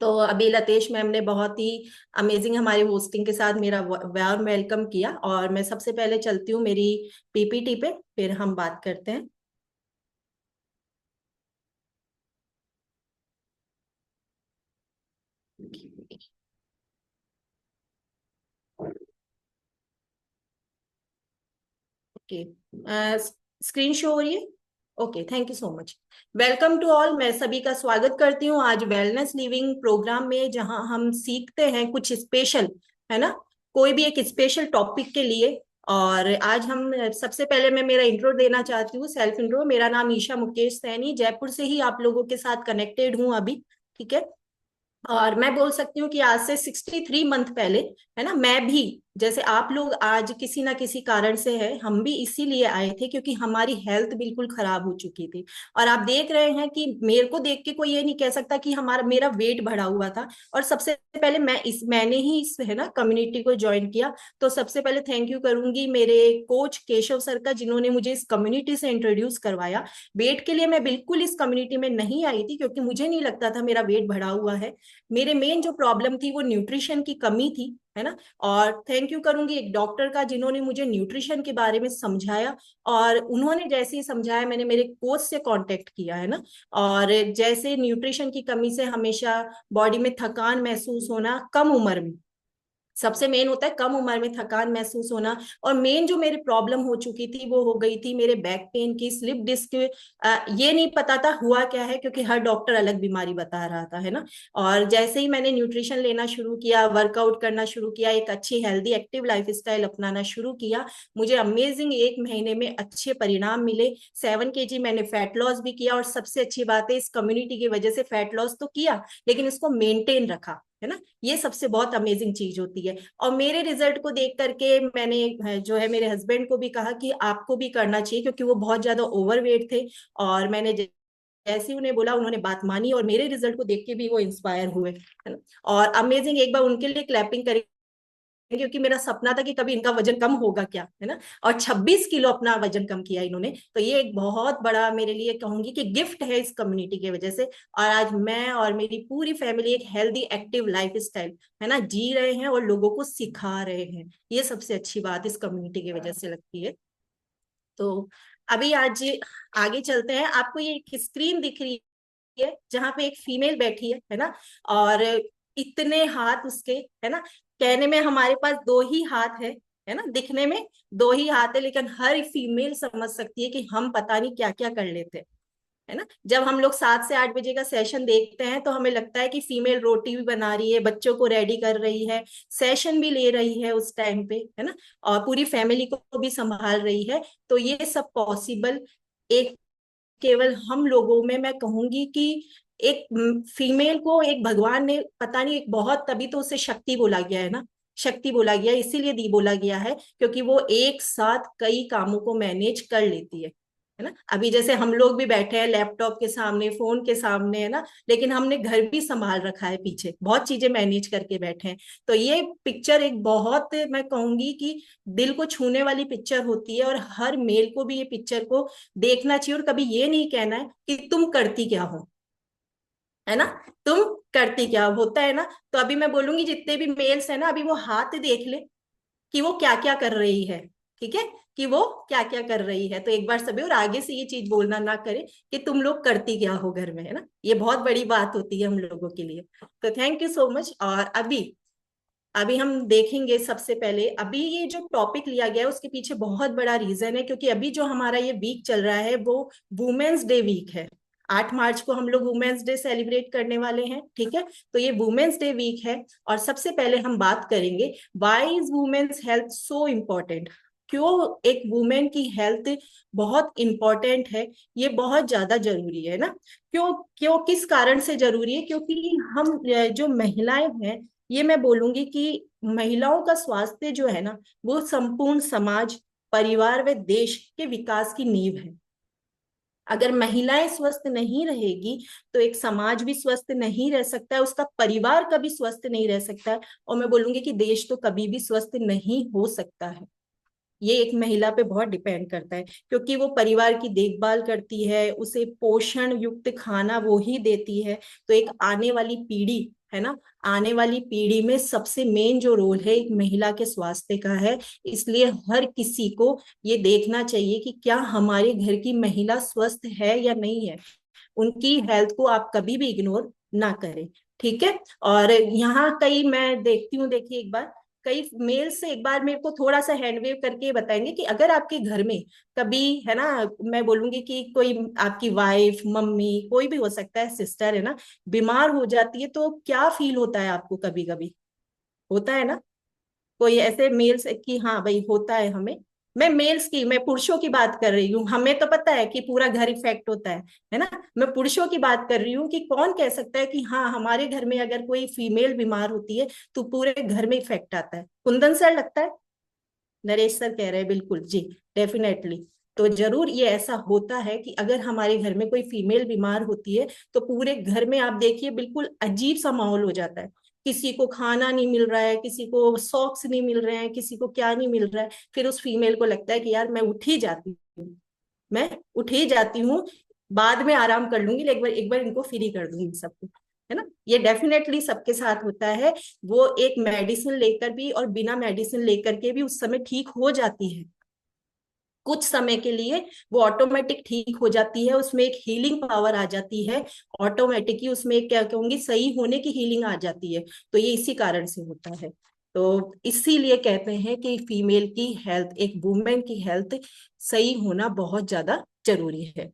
तो अभी लतेश मैम ने बहुत ही अमेजिंग हमारी होस्टिंग के साथ मेरा वार्म वेलकम किया, और मैं सबसे पहले चलती हूँ मेरी पीपीटी पे, फिर हम बात करते हैं। ओके, स्क्रीन शो हो रही है? Okay, thank you so much. Welcome to all, मैं सभी का स्वागत करती हूँ आज वेलनेस लिविंग प्रोग्राम में, जहां हम सीखते हैं कुछ स्पेशल, है ना, कोई भी एक स्पेशल टॉपिक के लिए। और आज हम सबसे पहले मैं मेरा इंट्रो देना चाहती हूँ, सेल्फ इंट्रो। मेरा नाम ईशा मुकेश सैनी, जयपुर से ही आप लोगों के साथ कनेक्टेड हूँ अभी। ठीक है। और मैं बोल सकती हूँ कि आज से 63 मंथ पहले, है ना, मैं भी जैसे आप लोग आज किसी ना किसी कारण से है, हम भी इसीलिए आए थे क्योंकि हमारी हेल्थ बिल्कुल खराब हो चुकी थी। और आप देख रहे हैं कि मेरे को देख के कोई ये नहीं कह सकता कि हमारा मेरा वेट बढ़ा हुआ था। और सबसे पहले मैंने ही इस, है ना, कम्युनिटी को ज्वाइन किया। तो सबसे पहले थैंक यू करूंगी मेरे कोच केशव सर का, जिन्होंने मुझे इस कम्युनिटी से इंट्रोड्यूस करवाया। वेट के लिए मैं बिल्कुल इस कम्युनिटी में नहीं आई थी क्योंकि मुझे नहीं लगता था मेरा वेट बढ़ा हुआ है। मेरे मेन जो प्रॉब्लम थी वो न्यूट्रिशन की कमी थी, है ना। और थैंक यू करूंगी एक डॉक्टर का, जिन्होंने मुझे न्यूट्रिशन के बारे में समझाया। और उन्होंने जैसे ही समझाया, मैंने मेरे कोच से कांटेक्ट किया, है ना। और जैसे न्यूट्रिशन की कमी से हमेशा बॉडी में थकान महसूस होना कम उम्र में, सबसे मेन होता है कम उम्र में थकान महसूस होना। और मेन जो मेरी प्रॉब्लम हो चुकी थी वो हो गई थी मेरे बैक पेन की, स्लिप डिस्क। ये नहीं पता था हुआ क्या है, क्योंकि हर डॉक्टर अलग बीमारी बता रहा था, है ना। और जैसे ही मैंने न्यूट्रिशन लेना शुरू किया, वर्कआउट करना शुरू किया, एक अच्छी हेल्दी एक्टिव लाइफ स्टाइल अपनाना शुरू किया, मुझे अमेजिंग 1 महीने में अच्छे परिणाम मिले। 7 kg मैंने फैट लॉस भी किया। और सबसे अच्छी बात है, इस कम्युनिटी की वजह से फैट लॉस तो किया, लेकिन इसको मेंटेन रखा, है ना। ये सबसे बहुत अमेजिंग चीज होती है। और मेरे रिजल्ट को देख करके मैंने जो है मेरे हस्बैंड को भी कहा कि आपको भी करना चाहिए, क्योंकि वो बहुत ज्यादा ओवरवेट थे। और मैंने जैसे ही उन्हें बोला, उन्होंने बात मानी, और मेरे रिजल्ट को देख के भी वो इंस्पायर हुए, है ना। और अमेजिंग, एक बार उनके लिए क्लैपिंग करें, क्योंकि मेरा सपना था कि कभी इनका वजन कम होगा क्या, है ना। और 26 किलो अपना वजन कम किया इन्होंने। तो ये एक बहुत बड़ा मेरे लिए कहूंगी कि गिफ्ट है इस कम्युनिटी की वजह से। और आज मैं और मेरी पूरी फैमिली एक हेल्दी एक्टिव लाइफ स्टाइल, है ना, जी रहे हैं और लोगों को सिखा रहे हैं। ये सबसे अच्छी बात इस कम्युनिटी की वजह से लगती है। तो अभी आज आगे चलते हैं। आपको ये एक स्क्रीन दिख रही है जहां पे एक फीमेल बैठी है ना। और इतने हाथ उसके, है ना, कहने में हमारे पास 2 ही हाथ है ना, दिखने में 2 ही हाथ है, लेकिन हर फीमेल समझ सकती है कि हम पता नहीं क्या क्या कर लेते हैं, है ना। जब हम लोग 7 से 8 बजे का सेशन देखते हैं तो हमें लगता है कि फीमेल रोटी भी बना रही है, बच्चों को रेडी कर रही है, सेशन भी ले रही है उस टाइम पे, है ना, और पूरी फैमिली को भी संभाल रही है। तो ये सब पॉसिबल एक केवल हम लोगों में, मैं कहूंगी कि एक फीमेल को एक भगवान ने पता नहीं एक बहुत, तभी तो उसे शक्ति बोला गया है ना। शक्ति बोला गया है, इसीलिए दी बोला गया है, क्योंकि वो एक साथ कई कामों को मैनेज कर लेती है ना। अभी जैसे हम लोग भी बैठे हैं लैपटॉप के सामने, फोन के सामने, है ना, लेकिन हमने घर भी संभाल रखा है, पीछे बहुत चीजें मैनेज करके बैठे हैं। तो ये पिक्चर एक बहुत, मैं कहूंगी कि दिल को छूने वाली पिक्चर होती है। और हर मेल को भी ये पिक्चर को देखना चाहिए, और कभी ये नहीं कहना है कि तुम करती क्या हो, है ना, तुम करती क्या होता है ना। तो अभी मैं बोलूंगी जितने भी मेल्स है ना, अभी वो हाथ देख ले कि वो क्या क्या कर रही है। ठीक है, कि वो क्या क्या कर रही है। तो एक बार सभी और आगे से ये चीज बोलना ना करे कि तुम लोग करती क्या हो घर में, है ना। ये बहुत बड़ी बात होती है हम लोगों के लिए। तो थैंक यू सो मच। और अभी अभी हम देखेंगे, सबसे पहले अभी ये जो टॉपिक लिया गया है उसके पीछे बहुत बड़ा रीजन है, क्योंकि अभी जो हमारा ये वीक चल रहा है वो वुमेन्स डे वीक है। 8 मार्च को हम लोग वुमेन्स डे सेलिब्रेट करने वाले हैं, ठीक है। तो ये वुमेन्स डे वीक है। और सबसे पहले हम बात करेंगे, why is women's health so important. क्यों एक वुमेन की हेल्थ बहुत इंपॉर्टेंट है, ये बहुत ज्यादा जरूरी है ना। क्यों क्यों किस कारण से जरूरी है, क्योंकि हम जो महिलाएं हैं, ये मैं बोलूंगी कि महिलाओं का स्वास्थ्य जो है ना, वो संपूर्ण समाज, परिवार व देश के विकास की नींव है। अगर महिलाएं स्वस्थ नहीं रहेगी तो एक समाज भी स्वस्थ नहीं रह सकता है, उसका परिवार कभी स्वस्थ नहीं रह सकता है, और मैं बोलूंगी कि देश तो कभी भी स्वस्थ नहीं हो सकता है। ये एक महिला पे बहुत डिपेंड करता है, क्योंकि वो परिवार की देखभाल करती है, उसे पोषण युक्त खाना वो ही देती है। तो एक आने वाली पीढ़ी, है ना, आने वाली पीढ़ी में सबसे मेन जो रोल है एक महिला के स्वास्थ्य का है। इसलिए हर किसी को ये देखना चाहिए कि क्या हमारे घर की महिला स्वस्थ है या नहीं है। उनकी हेल्थ को आप कभी भी इग्नोर ना करें, ठीक है। और यहाँ कई मैं देखती हूँ, देखिए एक बार कई मेल से एक बार मेरे को थोड़ा सा हैंड वेव करके बताएंगे कि अगर आपके घर में कभी, है ना, मैं बोलूंगी कि कोई आपकी वाइफ, मम्मी, कोई भी हो सकता है, सिस्टर, है ना, बीमार हो जाती है तो क्या फील होता है आपको? कभी कभी होता है ना, कोई ऐसे मेल्स कि हाँ भाई होता है हमें। मैं मेल्स की, मैं पुरुषों की बात कर रही हूँ। हमें तो पता है कि पूरा घर इफेक्ट होता है ना। मैं पुरुषों की बात कर रही हूँ कि कौन कह सकता है कि हाँ हमारे घर में अगर कोई फीमेल बीमार होती है तो पूरे घर में इफेक्ट आता है। कुंदन सर लगता है, नरेश सर कह रहे हैं बिल्कुल जी, डेफिनेटली। तो जरूर ये ऐसा होता है कि अगर हमारे घर में कोई फीमेल बीमार होती है तो पूरे घर में आप देखिए बिल्कुल अजीब सा माहौल हो जाता है। किसी को खाना नहीं मिल रहा है, किसी को सॉक्स नहीं मिल रहे हैं, किसी को क्या नहीं मिल रहा है। फिर उस फीमेल को लगता है कि यार मैं उठ ही जाती हूँ, मैं उठ ही जाती हूँ, बाद में आराम कर लूंगी, एक बार इनको फ्री कर दूंगी सबको, है ना। ये डेफिनेटली सबके साथ होता है। वो एक मेडिसिन लेकर भी और बिना मेडिसिन लेकर के भी उस समय ठीक हो जाती है। कुछ समय के लिए वो ऑटोमेटिक ठीक हो जाती है, उसमें एक हीलिंग पावर आ जाती है। ऑटोमेटिक ही उसमें क्या कहूंगी, सही होने की हीलिंग आ जाती है। तो ये इसी कारण से होता है। तो इसीलिए कहते हैं कि फीमेल की हेल्थ, एक वुमेन की हेल्थ सही होना बहुत ज्यादा जरूरी है।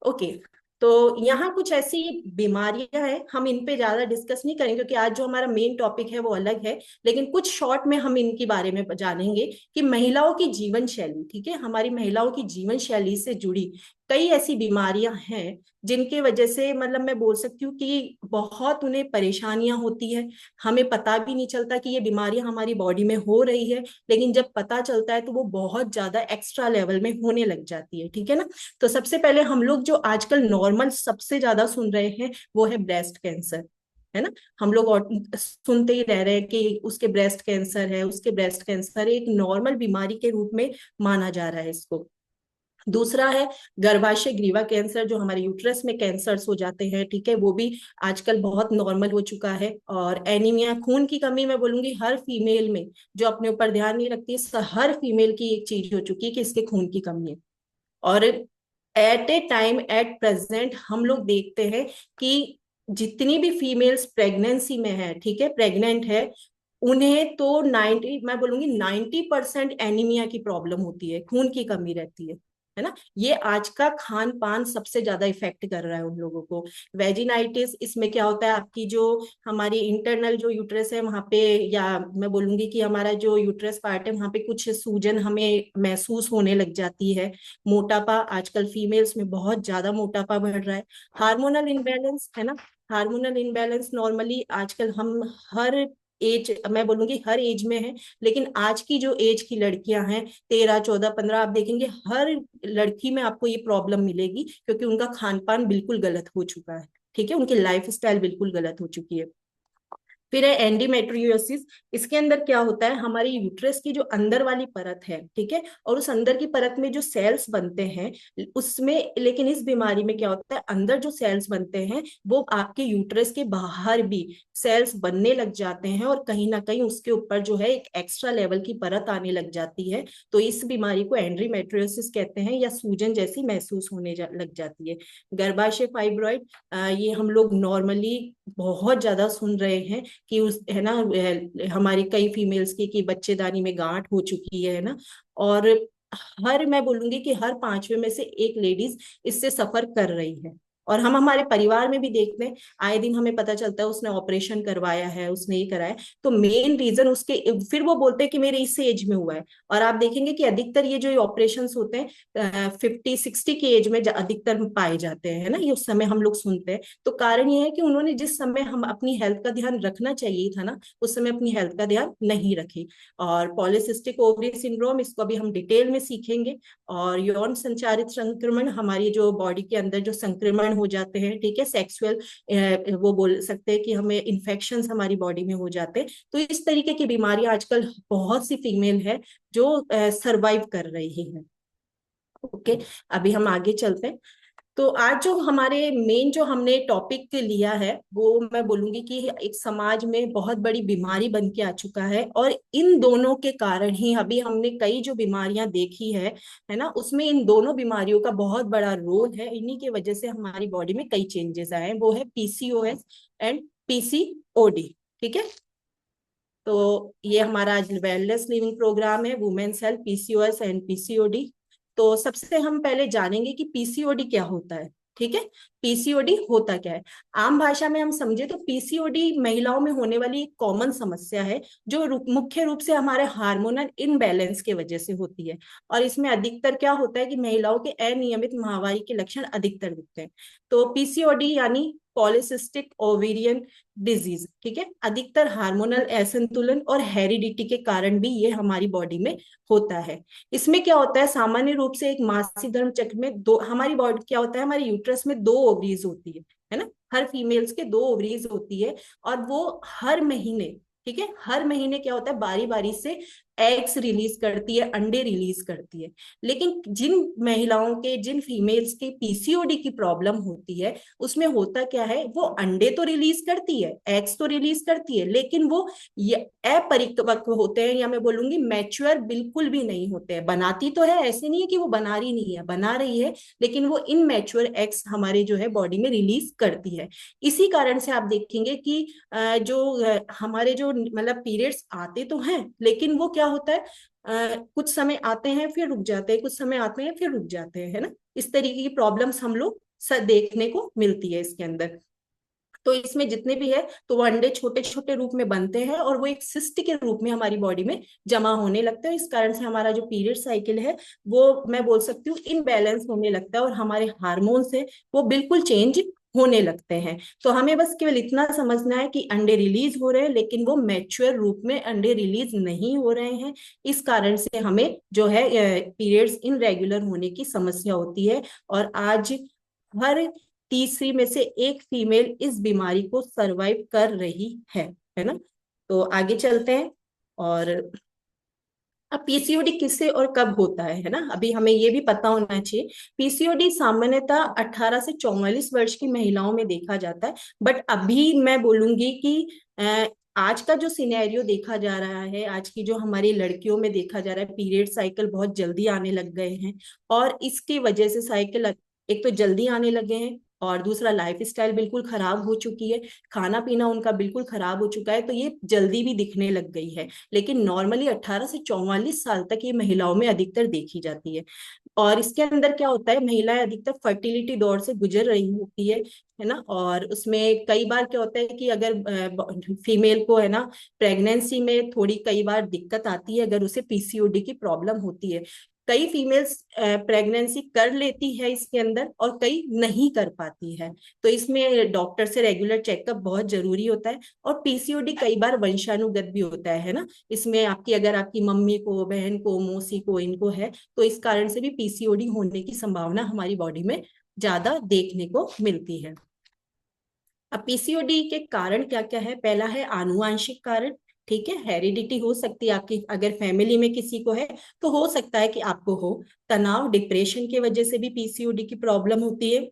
ओके। तो यहाँ कुछ ऐसी बीमारियां हैं, हम इन पे ज्यादा डिस्कस नहीं करेंगे क्योंकि आज जो हमारा मेन टॉपिक है वो अलग है। लेकिन कुछ शॉर्ट में हम इनके बारे में जानेंगे कि महिलाओं की जीवन शैली, ठीक है, हमारी महिलाओं की जीवन शैली से जुड़ी कई ऐसी बीमारियां हैं जिनके वजह से, मतलब मैं बोल सकती हूँ कि बहुत उन्हें परेशानियां होती है। हमें पता भी नहीं चलता कि ये बीमारियां हमारी बॉडी में हो रही है, लेकिन जब पता चलता है तो वो बहुत ज्यादा एक्स्ट्रा लेवल में होने लग जाती है, ठीक है ना। तो सबसे पहले हम लोग जो आजकल नॉर्मल सबसे ज्यादा सुन रहे हैं वो है ब्रेस्ट कैंसर, है ना। हम लोग सुनते ही रह रहे हैं कि उसके ब्रेस्ट कैंसर है, उसके ब्रेस्ट कैंसर एक नॉर्मल बीमारी के रूप में माना जा रहा है इसको। दूसरा है गर्भाशय ग्रीवा कैंसर, जो हमारे यूट्रस में कैंसर्स हो जाते हैं, ठीक है, वो भी आजकल बहुत नॉर्मल हो चुका है। और एनीमिया, खून की कमी, मैं बोलूंगी हर फीमेल में जो अपने ऊपर ध्यान नहीं रखती, हर फीमेल की एक चीज हो चुकी है कि इसके खून की कमी है। और at a time, at present, हम लोग देखते हैं कि जितनी भी फीमेल्स प्रेगनेंसी में है, ठीक है, प्रेग्नेंट है, उन्हें तो 90, मैं बोलूंगी 90% एनीमिया की प्रॉब्लम होती है, खून की कमी रहती है ना। ये आज का खान पान सबसे ज्यादा इफेक्ट कर रहा है उन लोगों को। वेजिनाइटिस, इसमें क्या होता है, आपकी जो हमारी इंटरनल जो यूट्रस है वहां पे, या मैं बोलूंगी कि हमारा जो यूट्रस पार्ट है वहां पे कुछ सूजन हमें महसूस होने लग जाती है। मोटापा, आजकल फीमेल्स में बहुत ज्यादा मोटापा बढ़ रहा है। हार्मोनल इनबैलेंस, है ना, हार्मोनल इनबैलेंस नॉर्मली आजकल हम हर एज, मैं बोलूंगी हर एज में है, लेकिन आज की जो एज की लड़कियां हैं, 13, 14, 15, आप देखेंगे हर लड़की में आपको ये प्रॉब्लम मिलेगी क्योंकि उनका खान पान बिल्कुल गलत हो चुका है, ठीक है, उनकी लाइफ स्टाइल बिल्कुल गलत हो चुकी है। फिर है एंडोमेट्रियोसिस। इसके अंदर क्या होता है, हमारी यूट्रस की जो अंदर वाली परत है, ठीक है, और उस अंदर की परत में जो सेल्स बनते हैं उसमें, लेकिन इस बीमारी में क्या होता है, अंदर जो सेल्स बनते हैं वो आपके यूट्रस के बाहर भी सेल्स बनने लग जाते हैं, और कहीं ना कहीं उसके ऊपर जो है एक एक्स्ट्रा लेवल की परत आने लग जाती है। तो इस बीमारी को एंड्रीमेट्रियोसिस कहते हैं, या सूजन जैसी महसूस होने लग जाती है। गर्भाशय फाइब्रॉइड, ये हम लोग नॉर्मली बहुत ज्यादा सुन रहे हैं कि उस, है ना, हमारी कई फीमेल्स की बच्चेदानी में गांठ हो चुकी है ना। और हर, मैं बोलूंगी कि हर पांचवे में से एक लेडीज इससे सफर कर रही है। और हम हमारे परिवार में भी देखते हैं, आए दिन हमें पता चलता है उसने ऑपरेशन करवाया है, उसने ये कराया। तो मेन रीजन उसके, फिर वो बोलते हैं कि मेरे इस एज में हुआ है। और आप देखेंगे कि अधिकतर ये जो ऑपरेशन होते हैं 50, 60 की एज में अधिकतर पाए जाते हैं, है ना, ये उस समय हम लोग सुनते हैं। तो कारण ये है कि उन्होंने जिस समय हम अपनी हेल्थ का ध्यान रखना चाहिए था ना, उस समय अपनी हेल्थ का ध्यान नहीं रखे। और पॉलिसिस्टिक ओवरी सिंड्रोम, इसको अभी हम डिटेल में सीखेंगे। और यौन संचारित संक्रमण, हमारी जो बॉडी के अंदर जो संक्रमण हो जाते हैं, ठीक है, सेक्सुअल, वो बोल सकते हैं कि हमें इन्फेक्शन हमारी बॉडी में हो जाते हैं। तो इस तरीके की बीमारियां आजकल बहुत सी फीमेल है जो सरवाइव कर रही है। ओके, अभी हम आगे चलते हैं। तो आज जो हमारे मेन जो हमने टॉपिक लिया है वो मैं बोलूंगी कि एक समाज में बहुत बड़ी बीमारी बन के आ चुका है, और इन दोनों के कारण ही अभी हमने कई जो बीमारियां देखी है ना, उसमें इन दोनों बीमारियों का बहुत बड़ा रोल है। इन्हीं की वजह से हमारी बॉडी में कई चेंजेस आए हैं, वो है पीसीओएस एंड पीसीओडी। ठीक है, तो ये हमारा आज वेलनेस लिविंग प्रोग्राम है, women's health, PCOS and PCOD. तो सबसे हम पहले जानेंगे कि पीसीओडी क्या होता है। ठीक है, पीसीओडी होता क्या है। आम भाषा में हम समझे तो पीसीओडी महिलाओं में होने वाली एक कॉमन समस्या है, जो मुख्य रूप से हमारे हार्मोनल इनबैलेंस के वजह से होती है। और इसमें अधिकतर क्या होता है कि महिलाओं के अनियमित माहवारी के लक्षण अधिकतर दिखते हैं। तो पीसीओडी यानी पॉलिसिस्टिक ओवेरियन डिजीज, ठीक है, अधिकतर हार्मोनल असंतुलन और हेरिडिटी के कारण भी ये हमारी बॉडी में होता है। इसमें क्या होता है, सामान्य रूप से एक मासिक धर्म चक्र में दो, हमारी बॉडी क्या होता है, हमारे यूट्रस में दो ओवरीज होती है ना, हर फीमेल्स के दो ओवरीज होती है। और वो हर महीने, ठीक है, हर महीने क्या होता है, बारी बारी से एग्स रिलीज करती है, अंडे रिलीज करती है। लेकिन जिन महिलाओं के, जिन फीमेल्स के पीसीओडी की प्रॉब्लम होती है, उसमें होता क्या है, वो अंडे तो रिलीज करती है, एग्स तो रिलीज करती है, लेकिन वो अपरिपक्व होते हैं, या मैं बोलूंगी मैच्योर बिल्कुल भी नहीं होते हैं। बनाती तो है, ऐसे नहीं है कि वो बना रही नहीं है, बना रही है, लेकिन वो इनमैच्योर एग्स हमारे जो है बॉडी में रिलीज करती है। इसी कारण से आप देखेंगे कि हमारे जो मतलब पीरियड्स आते तो हैं, लेकिन वो क्या होता है, कुछ समय आते हैं फिर रुक जाते हैं, कुछ समय आते हैं फिर रुक जाते हैं, है ना। इस तरीके की प्रॉब्लम्स हम लोग देखने को मिलती है इसके अंदर। तो इसमें जितने भी है, तो वो अंडे छोटे छोटे रूप में बनते हैं और वो एक सिस्ट के रूप में हमारी बॉडी में जमा होने लगते हैं। इस कारण से हमारा जो पीरियड साइकिल है वो मैं बोल सकती हूँ इनबैलेंस होने लगता है, और हमारे हार्मोन्स है वो बिल्कुल चेंज होने लगते हैं। तो हमें बस केवल इतना समझना है कि अंडे रिलीज हो रहे हैं, लेकिन वो मैच्योर रूप में अंडे रिलीज नहीं हो रहे हैं। इस कारण से हमें जो है पीरियड्स इनरेगुलर होने की समस्या होती है। और आज हर तीसरी में से एक फीमेल इस बीमारी को सरवाइव कर रही है ना। तो आगे चलते हैं। और अब पीसीओडी किससे और कब होता है ना, अभी हमें ये भी पता होना चाहिए। पीसीओडी सामान्यतः 18 से 44 वर्ष की महिलाओं में देखा जाता है, बट अभी मैं बोलूंगी कि आज का जो सिनेरियो देखा जा रहा है, आज की जो हमारी लड़कियों में देखा जा रहा है, पीरियड साइकिल बहुत जल्दी आने लग गए हैं। और इसकी वजह से साइकिल एक तो जल्दी आने लगे हैं, और दूसरा लाइफ स्टाइल बिल्कुल खराब हो चुकी है, खाना पीना उनका बिल्कुल खराब हो चुका है, तो ये जल्दी भी दिखने लग गई है। लेकिन नॉर्मली 18 से 44 साल तक ये महिलाओं में अधिकतर देखी जाती है। और इसके अंदर क्या होता है, महिलाएं अधिकतर फर्टिलिटी दौर से गुजर रही होती है ना। और उसमें कई बार क्या होता है कि अगर फीमेल को है ना, प्रेगनेंसी में थोड़ी कई बार दिक्कत आती है अगर उसे पीसीओडी की प्रॉब्लम होती है। कई फीमेल्स प्रेगनेंसी कर लेती है इसके अंदर, और कई नहीं कर पाती है। तो इसमें डॉक्टर से रेगुलर चेकअप बहुत जरूरी होता है। और पीसीओडी कई बार वंशानुगत भी होता है ना। इसमें आपकी, अगर आपकी मम्मी को, बहन को, मौसी को, इनको है, तो इस कारण से भी पीसीओडी होने की संभावना हमारी बॉडी में ज्यादा देखने को मिलती है। अब पीसीओडी के कारण क्या क्या है, पहला है आनुवांशिक कारण। ठीक है, हेरिडिटी हो सकती है आपकी, अगर फैमिली में किसी को है तो हो सकता है कि आपको हो। तनाव, डिप्रेशन की वजह से भी पीसीओडी की प्रॉब्लम होती है।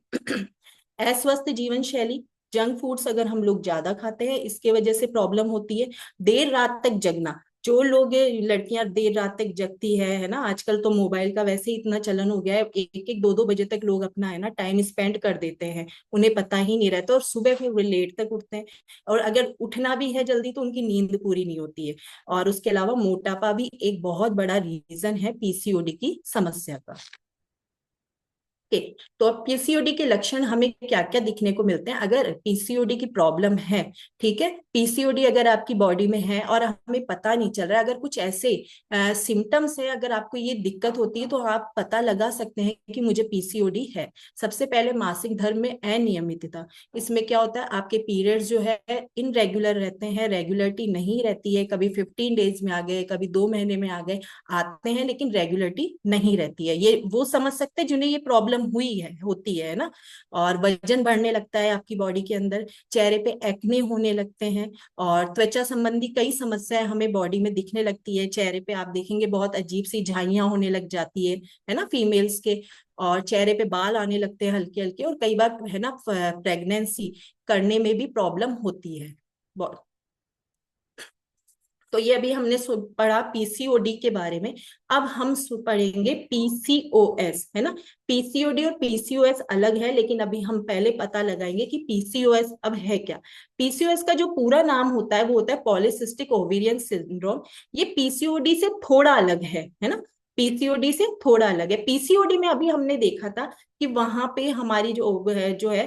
अस्वस्थ जीवन शैली, जंक फूड्स अगर हम लोग ज्यादा खाते हैं, इसके वजह से प्रॉब्लम होती है। देर रात तक जगना, जो लोग, लड़कियां देर रात तक जगती है ना, आजकल तो मोबाइल का वैसे ही इतना चलन हो गया है, एक एक दो दो बजे तक लोग अपना है ना टाइम स्पेंड कर देते हैं, उन्हें पता ही नहीं रहता, और सुबह फिर वे लेट तक उठते हैं। और अगर उठना भी है जल्दी तो उनकी नींद पूरी नहीं होती है। और उसके अलावा मोटापा भी एक बहुत बड़ा रीजन है पीसीओडी की समस्या का। ओके, तो अब पीसीओडी के लक्षण हमें क्या क्या दिखने को मिलते हैं अगर पीसीओडी की प्रॉब्लम है। ठीक है, पीसीओडी अगर आपकी बॉडी में है और हमें पता नहीं चल रहा है, अगर कुछ ऐसे सिम्टम्स है, अगर आपको ये दिक्कत होती है, तो आप पता लगा सकते हैं कि मुझे पीसीओडी है। सबसे पहले मासिक धर्म में अनियमितता। इसमें क्या होता है, आपके पीरियड्स जो है इनरेगुलर रहते हैं, रेगुलरिटी नहीं रहती है, कभी 15 डेज में आ गए, कभी 2 महीने में आ गए, आते हैं लेकिन रेगुलरिटी नहीं रहती है। ये वो समझ सकते हैं जिन्हें ये प्रॉब्लम प्रॉब्लम होती है ना। और वजन बढ़ने लगता है आपकी बॉडी के अंदर, चेहरे पे एक्ने होने लगते हैं, और त्वचा संबंधी कई समस्याएं हमें बॉडी में दिखने लगती है। चेहरे पे आप देखेंगे बहुत अजीब सी झाइयां होने लग जाती है ना, फीमेल्स के। और चेहरे पे बाल आने लगते हैं हल्के हल्के, और कई बार है ना प्रेगनेंसी करने में भी प्रॉब्लम होती है। तो ये अभी हमने पढ़ा पीसीओडी के बारे में। अब हम पढ़ेंगे पीसीओएस, है ना। पीसीओडी और पीसीओएस अलग है, लेकिन अभी हम पहले पता लगाएंगे कि पीसीओएस अब है क्या। पीसीओएस का जो पूरा नाम होता है वो होता है पॉलिसिस्टिक ओवेरियन सिंड्रोम। ये पीसीओडी से थोड़ा अलग है ना। पीसीओडी से थोड़ा अलग है। पीसीओडी में अभी हमने देखा था कि वहां पे हमारी जो है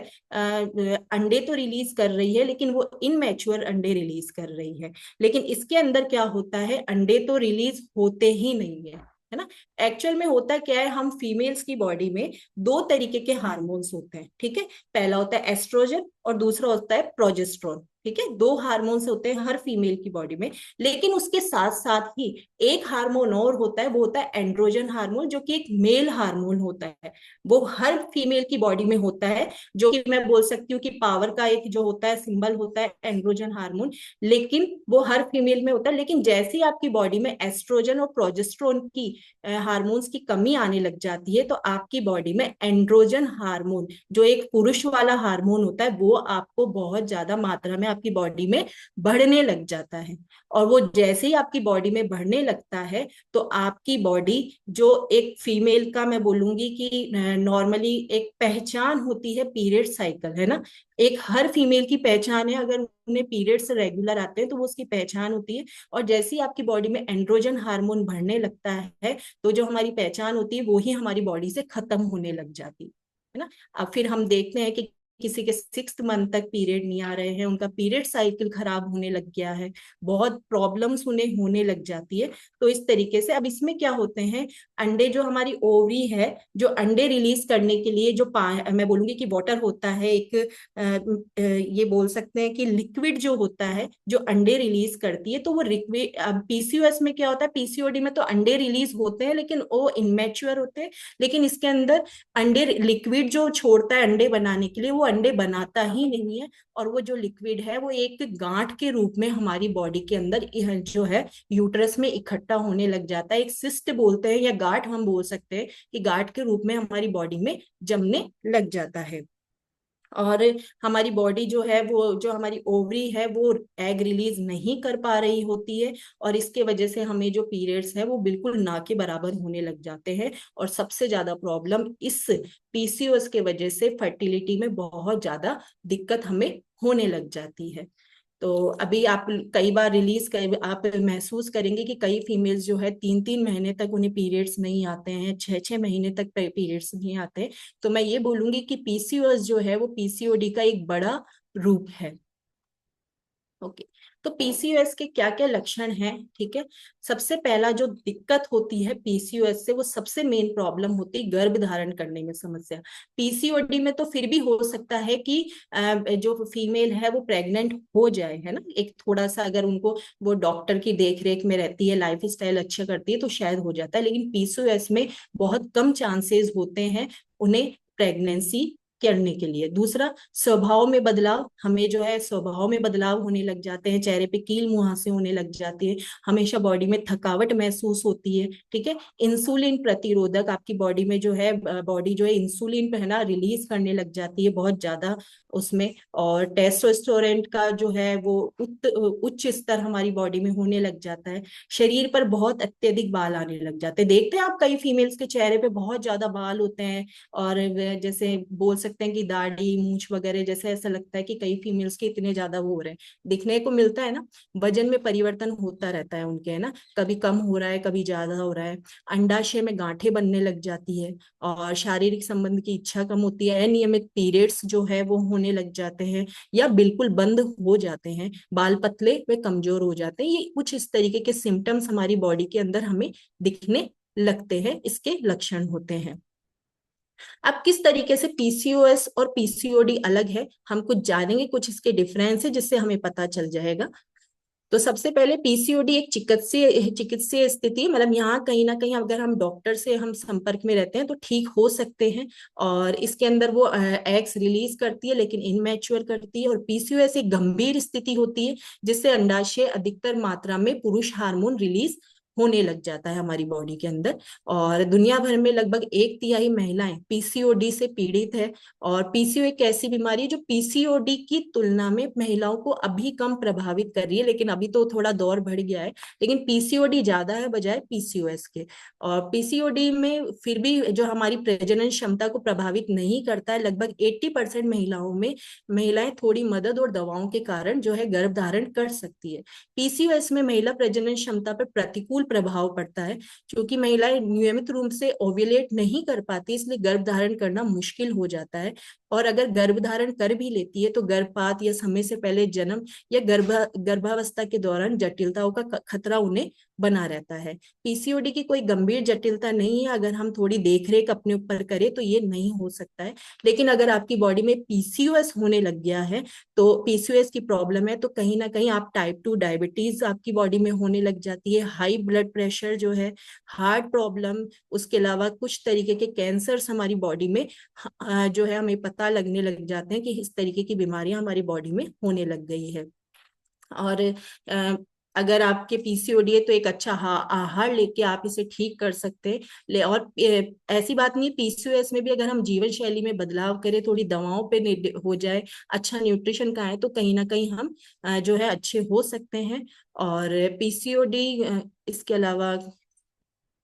अंडे तो रिलीज कर रही है, लेकिन वो इनमैच्योर अंडे रिलीज कर रही है। लेकिन इसके अंदर क्या होता है, अंडे तो रिलीज होते ही नहीं है ना। एक्चुअल में होता क्या है, हम फीमेल्स की बॉडी में दो तरीके के हार्मोन्स होते हैं, ठीक है। पहला होता है एस्ट्रोजन और दूसरा होता है प्रोजेस्टेरोन, ठीक है। दो हार्मोन्स होते हैं हर फीमेल की बॉडी में। लेकिन उसके साथ साथ ही एक हार्मोन और होता है, वो होता है एंड्रोजन हार्मोन, जो कि एक मेल हार्मोन होता है। वो हर फीमेल की बॉडी में होता है, जो कि मैं बोल सकती हूँ कि पावर का एक जो होता है सिंबल होता है एंड्रोजन हार्मोन। लेकिन वो हर फीमेल में होता है। लेकिन जैसे ही आपकी बॉडी में एस्ट्रोजन और प्रोजेस्टेरोन की हार्मोन्स की कमी आने लग जाती है, तो आपकी बॉडी में एंड्रोजन हार्मोन, जो एक पुरुष वाला हार्मोन होता है, वो आपको बहुत ज्यादा मात्रा में आपकी बॉडी में बढ़ने लग जाता है। और वो जैसे ही आपकी बॉडी में बढ़ने लगता है, तो आपकी बॉडी, जो एक फीमेल का मैं बोलूंगी कि नॉर्मली एक पहचान होती है पीरियड साइकिल, है ना। एक हर फीमेल की पहचान है, अगर उन्हें पीरियड्स रेगुलर आते हैं तो वो उसकी पहचान होती है। और जैसे ही आपकी बॉडी में एंड्रोजन हार्मोन बढ़ने लगता है, तो जो हमारी पहचान होती है वो ही हमारी बॉडी से खत्म होने लग जाती है ना। अब फिर हम देखते हैं कि किसी के 6th मंथ तक पीरियड नहीं आ रहे हैं, उनका पीरियड साइकिल खराब होने लग गया है, बहुत प्रॉब्लम्स उन्हें होने लग जाती है। तो इस तरीके से अब इसमें क्या होते हैं, अंडे, जो हमारी ओवरी है, जो अंडे रिलीज करने के लिए जो मैं बोलूंगी कि वाटर होता है एक, ये बोल सकते हैं कि लिक्विड जो होता है जो अंडे रिलीज करती है, तो वो लिक्विड, पीसीओएस में क्या होता है, पीसीओडी में तो अंडे रिलीज होते हैं लेकिन वो इनमेच्योर होते हैं। लेकिन इसके अंदर अंडे लिक्विड जो छोड़ता है अंडे बनाने के लिए, वो अंडे बनाता ही नहीं है। और वो जो लिक्विड है वो एक गांठ के रूप में हमारी बॉडी के अंदर जो है यूट्रस में इकट्ठा होने लग जाता है। एक सिस्ट बोलते हैं या गांठ हम बोल सकते हैं, कि गांठ के रूप में हमारी बॉडी में जमने लग जाता है। और हमारी बॉडी जो है, वो जो हमारी ओवरी है, वो एग रिलीज नहीं कर पा रही होती है। और इसके वजह से हमें जो पीरियड्स है वो बिल्कुल ना के बराबर होने लग जाते हैं। और सबसे ज्यादा प्रॉब्लम इस पीसीओएस के वजह से फर्टिलिटी में बहुत ज्यादा दिक्कत हमें होने लग जाती है। तो अभी आप कई बार आप महसूस करेंगे कि कई फीमेल्स जो है 3-3 महीने तक उन्हें पीरियड्स नहीं आते हैं, 6-6 महीने तक पीरियड्स नहीं आते हैं। तो मैं ये बोलूंगी कि पीसीओएस जो है वो पीसीओडी का एक बड़ा रूप है। ओके। तो पीसीओएस के क्या क्या लक्षण हैं, ठीक है। सबसे पहला जो दिक्कत होती है पीसीओएस से, वो सबसे मेन प्रॉब्लम होती है गर्भ धारण करने में समस्या। पीसीओडी में तो फिर भी हो सकता है कि जो फीमेल है वो प्रेग्नेंट हो जाए, है ना, एक थोड़ा सा अगर उनको वो डॉक्टर की देख रेख में रहती है, लाइफ स्टाइल अच्छा करती है, तो शायद हो जाता है। लेकिन पीसीओएस में बहुत कम चांसेस होते हैं उन्हें प्रेगनेंसी करने के लिए। दूसरा, स्वभाव में बदलाव, हमें जो है स्वभाव में बदलाव होने लग जाते हैं, चेहरे पे कील मुहासे होने लग जाती है, हमेशा बॉडी में थकावट महसूस होती है, ठीक है। इंसुलिन प्रतिरोधक, आपकी बॉडी में जो है, बॉडी जो है इंसुलिन पे है ना रिलीज करने लग जाती है बहुत ज्यादा उसमें। और टेस्टोस्टेरोन का जो है वो उच्च स्तर हमारी बॉडी में होने लग जाता है। शरीर पर बहुत अत्यधिक बाल आने लग जाते हैं, देखते हैं आप कई फीमेल्स के चेहरे पे बहुत ज्यादा बाल होते हैं। और जैसे बोल सकते हैं कि दाढ़ी मूंछ वगैरह, जैसे ऐसा लगता है कि कई फीमेल्स के इतने ज्यादा वो हो रहे हैं, दिखने को मिलता है ना। वजन में परिवर्तन होता रहता है उनके, है ना, कभी कम हो रहा है कभी ज्यादा हो रहा है। अंडाशय में गांठें बनने लग जाती है, और शारीरिक संबंध की इच्छा कम होती है, अनियमित पीरियड्स जो है वो होने लग जाते हैं या बिल्कुल बंद हो जाते हैं, बाल पतले व कमजोर हो जाते हैं। ये कुछ इस तरीके के सिम्टम्स हमारी बॉडी के अंदर हमें दिखने लगते हैं, इसके लक्षण होते हैं। अब किस तरीके से पीसीओएस और पीसीओडी अलग है, हम कुछ जानेंगे, कुछ इसके डिफरेंस है जिससे हमें पता चल जाएगा। तो सबसे पहले पीसीओडी एक चिकित्सीय चिकित्सीय स्थिति, मतलब यहाँ कहीं ना कहीं अगर हम डॉक्टर से हम संपर्क में रहते हैं तो ठीक हो सकते हैं। और इसके अंदर वो एग्स रिलीज करती है लेकिन इनमैच्योर करती है। और पीसीओएस एक गंभीर स्थिति होती है जिससे अंडाशय अधिकतर मात्रा में पुरुष हार्मोन रिलीज होने लग जाता है हमारी बॉडी के अंदर। और दुनिया भर में लगभग 1/3 महिलाएं पीसीओडी से पीड़ित है। और पीसीओ एक ऐसी बीमारी है जो पीसीओडी की तुलना में महिलाओं को अभी कम प्रभावित कर रही है, लेकिन अभी तो थोड़ा दौर बढ़ गया है। लेकिन पीसीओडी ज्यादा है बजाय पीसीओएस के। और पीसीओडी में फिर भी जो हमारी प्रजनन क्षमता को प्रभावित नहीं करता है, लगभग 80% महिलाओं में महिलाएं थोड़ी मदद और दवाओं के कारण जो है गर्भ धारण कर सकती है। पीसीओएस में महिला प्रजनन क्षमता पर प्रतिकूल प्रभाव पड़ता है, क्योंकि महिलाएं नियमित रूप से ओव्यूलेट नहीं कर पाती, इसलिए गर्भ धारण करना मुश्किल हो जाता है। और अगर गर्भ धारण कर भी लेती है तो गर्भपात या समय से पहले जन्म या गर्भावस्था के दौरान जटिलताओं का खतरा उन्हें बना रहता है। पीसीओडी की कोई गंभीर जटिलता नहीं है, अगर हम थोड़ी देखरेख अपने ऊपर करें तो ये नहीं हो सकता है। लेकिन अगर आपकी बॉडी में पीसीओएस होने लग गया है, तो पीसीओएस की प्रॉब्लम है, तो कहीं ना कहीं आप टाइप 2 डायबिटीज आपकी बॉडी में होने लग जाती है, हाई ब्लड प्रेशर जो है, हार्ट प्रॉब्लम, उसके अलावा कुछ तरीके के कैंसर्स हमारी बॉडी में जो है हमें पता लगने लग जाते हैं कि इस तरीके की बीमारियां हमारी बॉडी में होने लग गई है। और अगर आपके पीसीओडी है तो एक अच्छा आहार लेके आप इसे ठीक कर सकते हैं। और ऐसी बात नहीं, पीसीओएस में भी अगर हम जीवन शैली में बदलाव करें, थोड़ी दवाओं पे हो जाए, अच्छा न्यूट्रिशन का है, तो कहीं ना कहीं हम जो है अच्छे हो सकते हैं। और पीसीओडी इसके अलावा,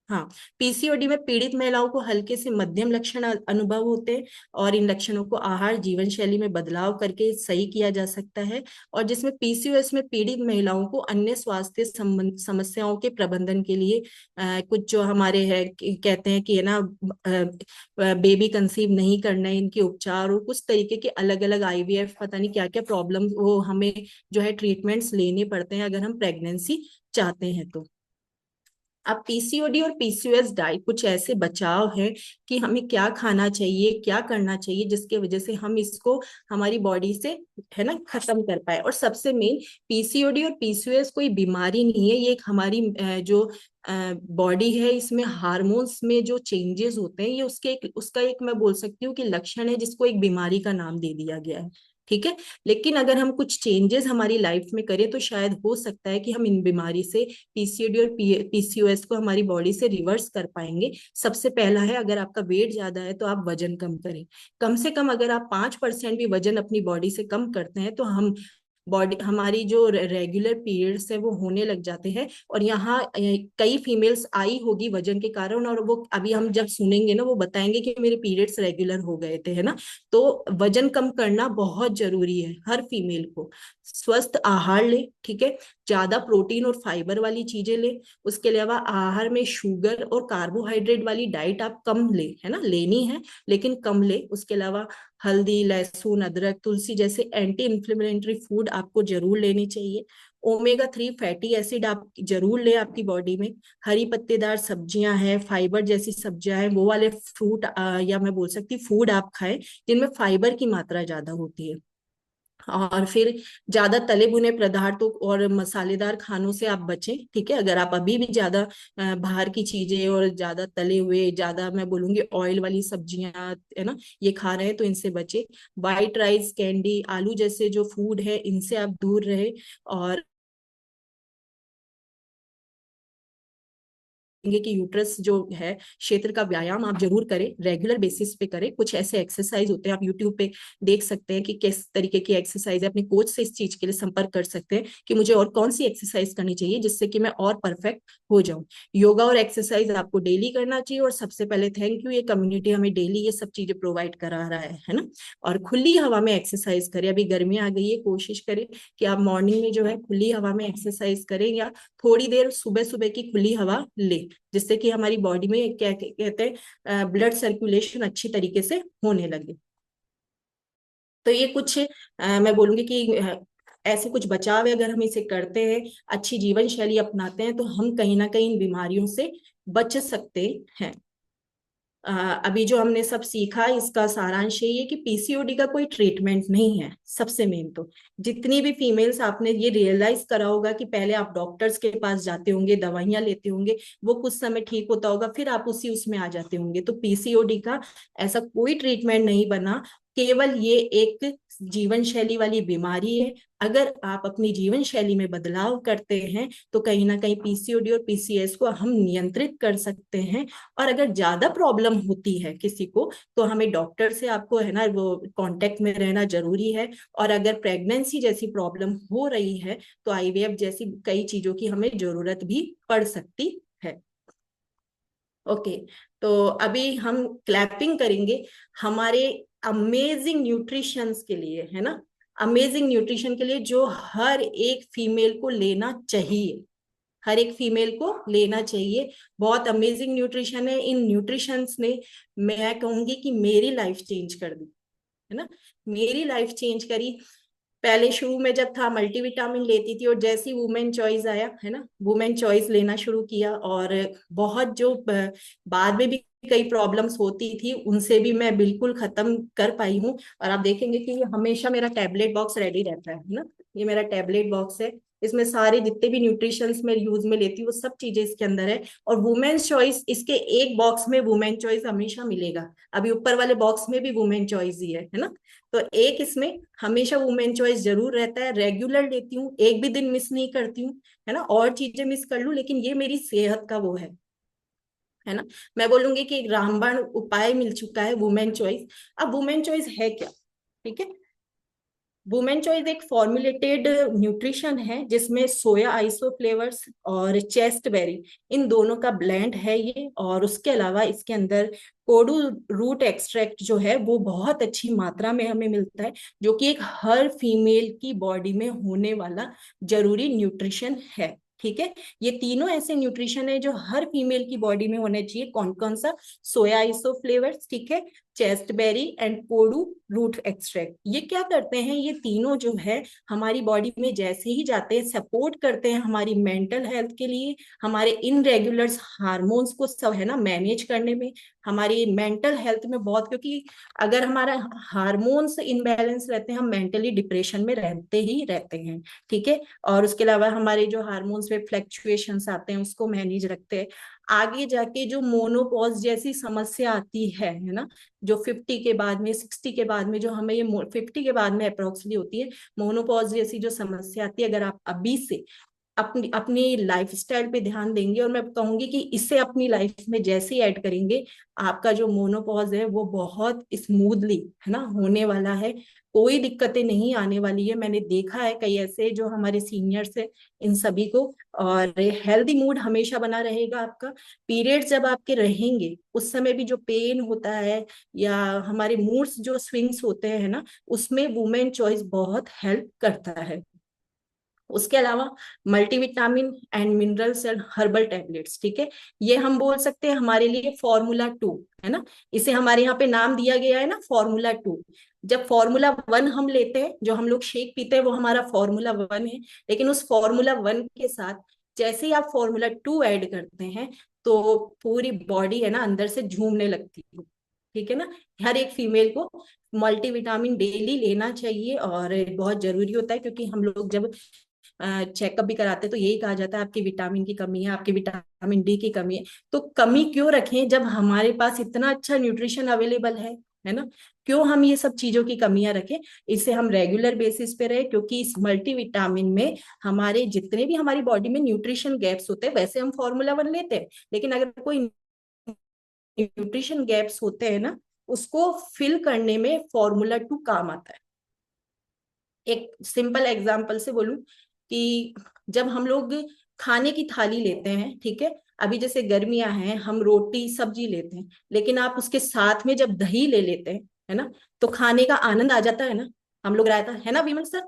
हाँ, पीसीओडी में पीड़ित महिलाओं को हल्के से मध्यम लक्षण अनुभव होते हैं। और इन लक्षणों को आहार जीवन शैली में बदलाव करके सही किया जा सकता है। और जिसमें पीसीओएस में पीड़ित महिलाओं को अन्य स्वास्थ्य समस्याओं के प्रबंधन के लिए कुछ जो हमारे है कहते हैं कि है ना, बेबी कंसीव नहीं करना है, इनके उपचार और कुछ तरीके के अलग अलग आईवीएफ पता नहीं क्या क्या प्रॉब्लम वो हमें जो है ट्रीटमेंट्स लेने पड़ते हैं अगर हम प्रेगनेंसी चाहते हैं तो। अब पीसीओडी और पीसीओएस डाइट कुछ ऐसे बचाव है कि हमें क्या खाना चाहिए, क्या करना चाहिए, जिसके वजह से हम इसको हमारी बॉडी से है ना खत्म कर पाए। और सबसे मेन, पीसीओडी और पीसीओएस कोई बीमारी नहीं है, ये एक हमारी जो बॉडी है, इसमें हार्मोन्स में जो चेंजेस होते हैं, ये उसका एक मैं बोल सकती हूँ कि लक्षण है, जिसको एक बीमारी का नाम दे दिया गया है। ठीक है। लेकिन अगर हम कुछ चेंजेस हमारी लाइफ में करें तो शायद हो सकता है कि हम इन बीमारी से, पीसीओडी और पीसीओएस को हमारी बॉडी से रिवर्स कर पाएंगे। सबसे पहला है, अगर आपका वेट ज्यादा है तो आप वजन कम करें। कम से कम अगर आप 5% भी वजन अपनी बॉडी से कम करते हैं तो हम बॉडी, हमारी जो रेगुलर पीरियड्स है वो होने लग जाते हैं। और यहाँ कई फीमेल्स आई होगी वजन के कारण, और वो अभी हम जब सुनेंगे ना वो बताएंगे कि मेरे पीरियड्स रेगुलर हो गए थे, है ना। तो वजन कम करना बहुत जरूरी है हर फीमेल को। स्वस्थ आहार ले, ठीक है, ज्यादा प्रोटीन और फाइबर वाली चीजें ले। उसके अलावा आहार में शुगर और कार्बोहाइड्रेट वाली डाइट आप कम ले, है ना, लेनी है लेकिन कम ले। उसके अलावा हल्दी, लहसुन, अदरक, तुलसी जैसे एंटी इंफ्लेमेटरी फूड आपको जरूर लेनी चाहिए। ओमेगा 3 फैटी एसिड आप जरूर ले आपकी बॉडी में। हरी पत्तेदार सब्जियां हैं, फाइबर जैसी सब्जियां हैं, वो वाले फ्रूट या मैं बोल सकती फूड आप खाएं जिनमें फाइबर की मात्रा ज्यादा होती है। और फिर ज्यादा तले भुने पदार्थों और मसालेदार खानों से आप बचें, ठीक है। अगर आप अभी भी ज्यादा बाहर की चीजें और ज्यादा तले हुए, ज्यादा मैं बोलूंगी ऑयल वाली सब्जियां है ना, ये खा रहे हैं तो इनसे बचे। वाइट राइस, कैंडी, आलू जैसे जो फूड है इनसे आप दूर रहे। और कि यूट्रस जो है क्षेत्र का व्यायाम आप जरूर करें, रेगुलर बेसिस पे करें। कुछ ऐसे एक्सरसाइज होते हैं, आप यूट्यूब पे देख सकते हैं कि किस तरीके की एक्सरसाइज है। अपने कोच से इस चीज के लिए संपर्क कर सकते हैं कि मुझे और कौन सी एक्सरसाइज करनी चाहिए जिससे कि मैं और परफेक्ट हो जाऊं। योगा और एक्सरसाइज आपको डेली करना चाहिए। और सबसे पहले थैंक यू, ये कम्युनिटी हमें डेली ये सब चीजें प्रोवाइड करा रहा है ना। और खुली हवा में एक्सरसाइज करें, अभी गर्मी आ गई है, कोशिश करें कि आप मॉर्निंग में जो है खुली हवा में एक्सरसाइज करें, या थोड़ी देर सुबह सुबह की खुली हवा ले, जिससे कि हमारी बॉडी में क्या कहते हैं ब्लड सर्कुलेशन अच्छी तरीके से होने लगे। तो ये कुछ मैं बोलूंगी कि ऐसे कुछ बचाव है, अगर हम इसे करते हैं, अच्छी जीवन शैली अपनाते हैं, तो हम कहीं ना कहीं इन बीमारियों से बच सकते हैं। अभी जो हमने सब सीखा इसका सारांश ये है कि पीसीओडी का कोई ट्रीटमेंट नहीं है। सबसे मेन तो जितनी भी फीमेल्स आपने ये रियलाइज करा होगा कि पहले आप डॉक्टर्स के पास जाते होंगे, दवाइयां लेते होंगे, वो कुछ समय ठीक होता होगा, फिर आप उसी उसमें आ जाते होंगे। तो पीसीओडी का ऐसा कोई ट्रीटमेंट नहीं बना, केवल ये एक जीवन शैली वाली बीमारी है। अगर आप अपनी जीवन शैली में बदलाव करते हैं तो कहीं ना कहीं पीसीओडी और पीसीएस को हम नियंत्रित कर सकते हैं। और अगर ज्यादा प्रॉब्लम होती है किसी को तो हमें डॉक्टर से आपको है ना वो कांटेक्ट में रहना जरूरी है। और अगर प्रेगनेंसी जैसी प्रॉब्लम हो रही है तो आईवीएफ जैसी कई चीजों की हमें जरूरत भी पड़ सकती है। ओके, तो अभी हम क्लैपिंग करेंगे हमारे अमेजिंग न्यूट्रिशंस के लिए, है ना। अमेजिंग न्यूट्रिशन के लिए जो हर एक फीमेल को लेना चाहिए, हर एक फीमेल को लेना चाहिए। बहुत अमेजिंग न्यूट्रिशन है। इन न्यूट्रिशंस ने, मैं कहूंगी कि मेरी लाइफ चेंज कर दी, है ना, मेरी लाइफ चेंज करी। पहले शुरू में जब था मल्टीविटामिन लेती थी, और जैसी वुमेन चॉइस आया, है ना, वुमेन चॉइस लेना शुरू किया, और बहुत जो बाद में भी कई प्रॉब्लम्स होती थी उनसे भी मैं बिल्कुल खत्म कर पाई हूँ। और आप देखेंगे कि ये हमेशा मेरा टैबलेट बॉक्स रेडी रहता है ना। ये मेरा टैबलेट बॉक्स है, इसमें सारे जितने भी न्यूट्रिशंस मैं यूज में लेती हूँ वो सब चीजें इसके अंदर है। और वुमेन्स चॉइस, इसके एक बॉक्स में वुमेन चॉइस हमेशा मिलेगा। अभी ऊपर वाले बॉक्स में भी वुमेन चॉइस ही है ना। तो एक इसमें हमेशा वुमेन चॉइस जरूर रहता है। रेगुलर लेती हूँ, एक भी दिन मिस नहीं करती हूँ, है ना। और चीजें मिस कर लूं लेकिन ये मेरी सेहत का वो है ना। मैं बोलूंगी कि एक रामबाण उपाय मिल चुका है वुमेन चॉइस। अब वुमेन चॉइस है क्या, ठीक है। वुमेन चॉइस एक फॉर्मुलेटेड न्यूट्रिशन है जिसमें सोया आइसोफ्लेवर्स और चेस्ट बेरी, इन दोनों का ब्लेंड है ये। और उसके अलावा इसके अंदर कोडू रूट एक्सट्रैक्ट जो है वो बहुत अच्छी मात्रा में हमें मिलता है, जो कि एक हर फीमेल की बॉडी में होने वाला जरूरी न्यूट्रिशन है, ठीक है। ये तीनों ऐसे न्यूट्रिशन है जो हर फीमेल की बॉडी में होने चाहिए। कौन कौन सा? सोया आइसोफ्लेवर्स, ठीक है, चेस्टबेरी एंड कोडू रूट एक्सट्रैक्ट। ये क्या करते हैं, ये तीनों जो है हमारी बॉडी में जैसे ही जाते हैं सपोर्ट करते हैं हमारी मेंटल हेल्थ के लिए, हमारे इनरेगुलर हार्मोन्स को सब है ना मैनेज करने में, हमारी मेंटल हेल्थ में बहुत। क्योंकि अगर हमारा हार्मोन्स इनबैलेंस रहते हैं हम मेंटली डिप्रेशन में रहते ही रहते हैं, ठीक है। और उसके अलावा हमारे जो हार्मोन्स में फ्लक्चुएशंस आते हैं उसको मैनेज रखते हैं। आगे जाके जो मोनोपॉज जैसी समस्या आती है ना, जो 50 के बाद में, 60 के बाद में, जो हमें ये 50 के बाद में अप्रोक्सली होती है मोनोपॉज जैसी जो समस्या आती है, अगर आप अभी से अपनी अपनी लाइफस्टाइल पे ध्यान देंगे, और मैं कहूंगी कि इसे अपनी लाइफ में जैसे ही ऐड करेंगे आपका जो मोनोपॉज है वो बहुत स्मूथली है ना होने वाला है। कोई दिक्कतें नहीं आने वाली है। मैंने देखा है कई ऐसे जो हमारे सीनियर्स है इन सभी को। और हेल्दी मूड हमेशा बना रहेगा आपका। पीरियड्स जब आपके रहेंगे उस समय भी जो पेन होता है या हमारे मूड्स जो स्विंग्स होते हैं ना, उसमें वुमेन चॉइस बहुत हेल्प करता है। उसके अलावा multivitamin and minerals and herbal tablets, ठीक है, ये हम बोल सकते हैं हमारे लिए फॉर्मूला 2, है ना। इसे हमारे यहाँ पे नाम दिया गया है ना फॉर्मूला 2। जब फॉर्मूला 1 हम लेते हैं, जो हम लोग शेक पीते हैं वो हमारा फॉर्मूला 1 है। लेकिन उस फॉर्मूला 1 के साथ जैसे ही आप फॉर्मूला 2 ऐड करते हैं तो पूरी बॉडी है ना अंदर से झूमने लगती है, ठीक है ना। हर एक फीमेल को मल्टीविटामिन डेली लेना चाहिए और बहुत जरूरी होता है। क्योंकि हम लोग जब चेकअप भी कराते हैं तो यही कहा जाता है आपकी विटामिन की कमी है, आपकी विटामिन डी की कमी है। तो कमी क्यों रखें जब हमारे पास इतना अच्छा न्यूट्रिशन अवेलेबल है ना। क्यों हम ये सब चीजों की कमियां रखें। इसे हम रेगुलर बेसिस पे रहे, क्योंकि इस मल्टीविटामिन में हमारे जितने भी हमारी बॉडी में न्यूट्रिशन गैप्स होते हैं, वैसे हम फॉर्मूला 1 लेते हैं लेकिन अगर कोई न्यूट्रिशन गैप्स होते हैं ना उसको फिल करने में फॉर्मूला 2 काम आता है। एक सिंपल एग्जांपल से बोलूं कि जब हम लोग खाने की थाली लेते हैं, ठीक है, अभी जैसे गर्मियां हैं हम रोटी सब्जी लेते हैं, लेकिन आप उसके साथ में जब दही ले लेते हैं, है ना, तो खाने का आनंद आ जाता है ना। हम लोग रायता, है ना विमल सर,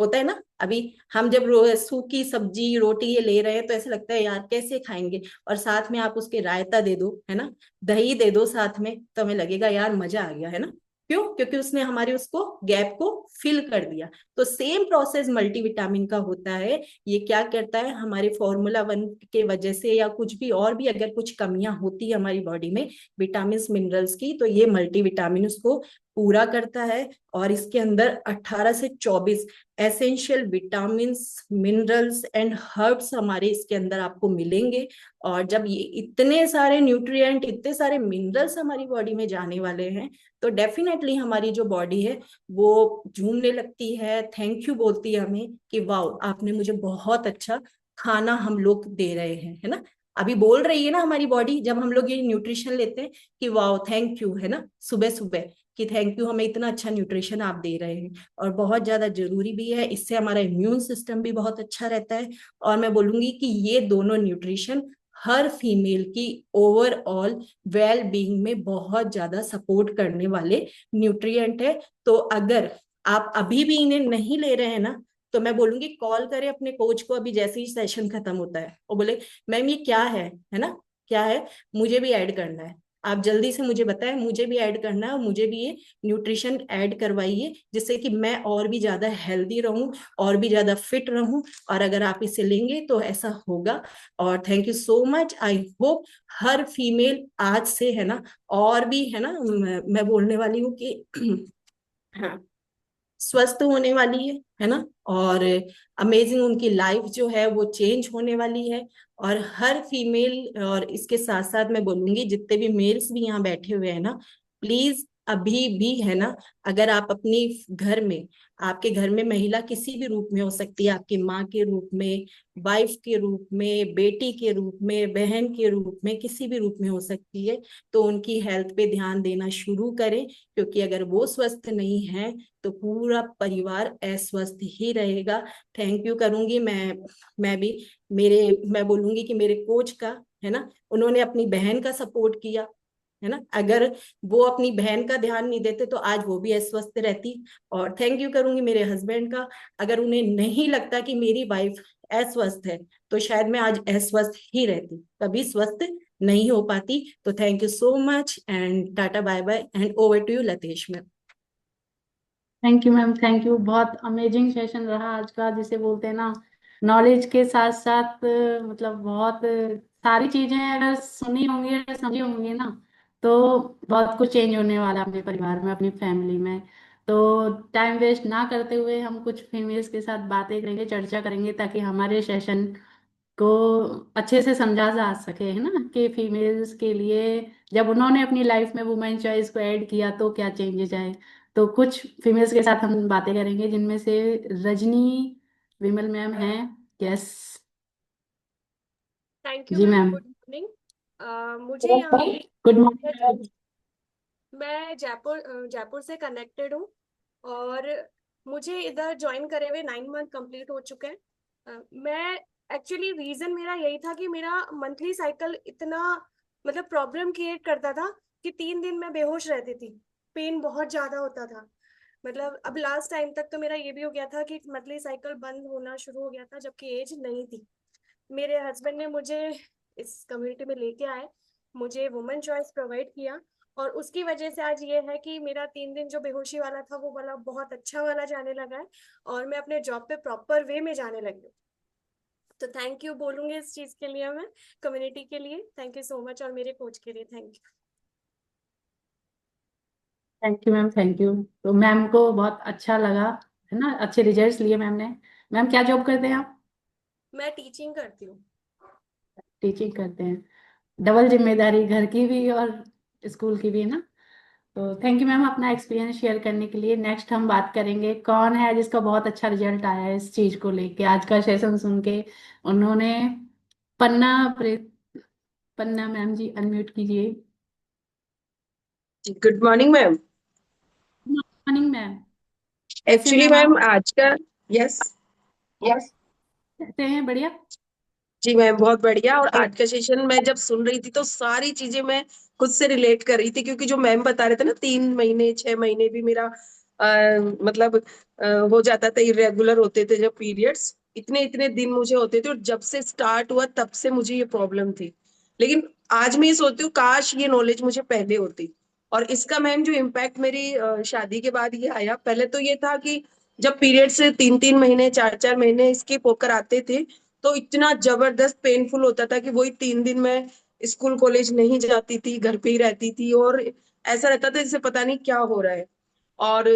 होता है ना। अभी हम जब सूखी सब्जी रोटी ये ले रहे हैं तो ऐसे लगता है यार कैसे खाएंगे, और साथ में आप उसके रायता दे दो, है ना, दही दे दो साथ में, तो हमें लगेगा यार मजा आ गया, है ना। क्यों? क्योंकि उसने हमारे उसको गैप को फिल कर दिया। तो सेम प्रोसेस मल्टीविटामिन का होता है। ये क्या करता है, हमारे फॉर्मूला 1 के वजह से या कुछ भी और भी अगर कुछ कमियां होती है हमारी बॉडी में विटामिन मिनरल्स की, तो ये मल्टीविटामिन उसको पूरा करता है। और इसके अंदर 18 से 24 essential vitamin minerals and herbs हमारे इसके अंदर आपको मिलेंगे। और जब ये इतने सारे न्यूट्रिएंट, इतने सारे मिनरल्स हमारी बॉडी में जाने वाले हैं, तो डेफिनेटली हमारी जो बॉडी है वो झूमने लगती है, थैंक यू बोलती है हमें कि वाह आपने मुझे बहुत अच्छा खाना हम लोग दे रहे हैं, है ना। अभी बोल रही है ना हमारी बॉडी जब हम लोग ये न्यूट्रिशन लेते हैं कि वाह थैंक यू, है ना, सुबह सुबह कि थैंक यू हमें इतना अच्छा न्यूट्रिशन आप दे रहे हैं। और बहुत ज्यादा जरूरी भी है, इससे हमारा इम्यून सिस्टम भी बहुत अच्छा रहता है। और मैं बोलूंगी कि ये दोनों न्यूट्रिशन हर फीमेल की ओवरऑल वेल बीइंग में बहुत ज्यादा सपोर्ट करने वाले न्यूट्रिएंट है। तो अगर आप अभी भी इन्हें नहीं ले रहे हैं ना, तो मैं बोलूंगी कॉल करें अपने कोच को अभी जैसे ही सेशन खत्म होता है और बोले मैम ये क्या है ना, क्या है, मुझे भी ऐड करना है। आप जल्दी से मुझे बताएं, मुझे भी ऐड करना है और मुझे भी ये न्यूट्रिशन ऐड करवाइए, जिससे कि मैं और भी ज्यादा हेल्दी रहूं, और भी ज्यादा फिट रहूं। और अगर आप इसे लेंगे तो ऐसा होगा। और thank you so much. I hope her female आज से, है ना, और भी, है ना, मैं बोलने वाली हूँ कि हाँ, स्वस्थ होने वाली है ना। और अमेजिंग उनकी लाइफ जो है वो चेंज होने वाली है। और हर फीमेल, और इसके साथ साथ मैं बोलूंगी जितने भी मेल्स भी यहाँ बैठे हुए हैं ना, प्लीज अभी भी, है ना, अगर आप अपनी घर में, आपके घर में महिला किसी भी रूप में हो सकती है, आपकी माँ के रूप में, वाइफ के रूप में, बेटी के रूप में, बहन के रूप में, किसी भी रूप में हो सकती है, तो उनकी हेल्थ पे ध्यान देना शुरू करें। क्योंकि अगर वो स्वस्थ नहीं है तो पूरा परिवार अस्वस्थ ही रहेगा। थैंक यू करूंगी मैं भी, मैं बोलूंगी कि मेरे कोच का, है ना, उन्होंने अपनी बहन का सपोर्ट किया, है ना। अगर वो अपनी बहन का ध्यान नहीं देते तो आज वो भी अस्वस्थ रहती। और थैंक यू करूंगी मेरे हस्बैंड का, अगर उन्हें नहीं लगता कि मेरी वाइफ अस्वस्थ है तो शायद मैं आज अस्वस्थ ही रहती, कभी स्वस्थ नहीं हो पाती। तो thank you so much and tata bye bye and over to you Latesh ma'am. Thank you ma'am, thank you. बहुत अमेजिंग सेशन रहा आज का, जिसे बोलते हैं ना, नॉलेज के साथ साथ मतलब बहुत सारी चीजें अगर सुनी होंगी अगर समझी होंगी ना, तो बहुत कुछ चेंज होने वाला है अपने परिवार में, अपनी फैमिली में। तो टाइम वेस्ट ना करते हुए हम कुछ फीमेल्स के साथ बातें करेंगे, चर्चा करेंगे, ताकि हमारे सेशन को अच्छे से समझा जा सके, है ना, कि फीमेल्स के लिए जब उन्होंने अपनी लाइफ में वुमेन चॉइस को ऐड किया तो क्या चेंजेस आए। तो कुछ फीमेल्स के साथ हम बातें करेंगे, जिनमें से रजनी विमल मैम हैं। Yes. Thank you ji ma'am, ma'am. Good morning. मुझे यहाँ गुड मॉर्निंग। मैं जयपुर से कनेक्टेड हूँ। और मुझे इधर ज्वाइन करे हुए 9 मंथ कंप्लीट हो चुके हैं। मैं एक्चुअली रीजन मेरा यही था कि मेरा मंथली साइकिल इतना मतलब प्रॉब्लम क्रिएट करता था कि 3 दिन मैं बेहोश रहती थी। पेन बहुत ज्यादा होता था। मतलब अब लास्ट टाइम तक तो मेरा ये भी हो गया था कि मंथली साइकिल बंद होना शुरू हो गया था, जबकि एज नहीं थी। मेरे हस्बैंड ने मुझे इस कम्युनिटी में लेके आए, मुझे वुमेन चॉइस प्रोवाइड किया। और उसकी वजह से आज ये है कि मेरा 3 दिन जो बेहोशी वाला था वो वाला बहुत अच्छा वाला जाने लगा है। और मैं अपने जॉब पे प्रॉपर वे में जाने लगी हूँ। तो थैंक यू बोलूंगी इस चीज के लिए, मैं कम्युनिटी के लिए थैंक यू सो मच, और मेरे कोच के लिए thank you. Thank you ma'am, thank you. तो मैम को बहुत अच्छा लगा, है ना, अच्छे रिजल्ट्स लिए मैम ने। मैम क्या जॉब करते हैं आप? मैं टीचिंग करती हूँ। टीचिंग करते हैं। डबल जिम्मेदारी, घर की भी और स्कूल की भी, है ना। तो थैंक यू मैम अपना एक्सपीरियंस शेयर करने के लिए। नेक्स्ट हम बात करेंगे कौन है जिसका बहुत अच्छा रिजल्ट आया है इस चीज को लेके, आज का सेशन सुन के। उन्होंने पन्ना पन्ना मैम जी अनम्यूट कीजिए। Good morning ma'am. Good morning ma'am. कैसे एक्चुअली मैम मैम आप? आज का, यस, यस। कैसे हैं? बढ़िया। जी मैम बहुत बढ़िया। और आज का सेशन मैं जब सुन रही थी तो सारी चीजें मैं खुद से रिलेट कर रही थी, क्योंकि जो मैम बता रहे थे ना 3 महीने 6 महीने भी मेरा मतलब हो जाता था, इरेगुलर होते थे जब पीरियड्स, इतने इतने दिन मुझे होते थे, और जब से स्टार्ट हुआ तब से मुझे ये प्रॉब्लम थी। लेकिन आज मैं ये सोचती हूँ काश ये नॉलेज मुझे पहले होती, और इसका मैम जो इम्पैक्ट मेरी शादी के बाद ये आया, पहले तो ये था कि जब पीरियड से 3-3 महीने 4-4 महीने स्किप होकर आते थे तो इतना जबरदस्त पेनफुल होता था कि वही 3 दिन मैं स्कूल कॉलेज नहीं जाती थी, घर पे ही रहती थी, और ऐसा रहता था जैसे पता नहीं क्या हो रहा है। और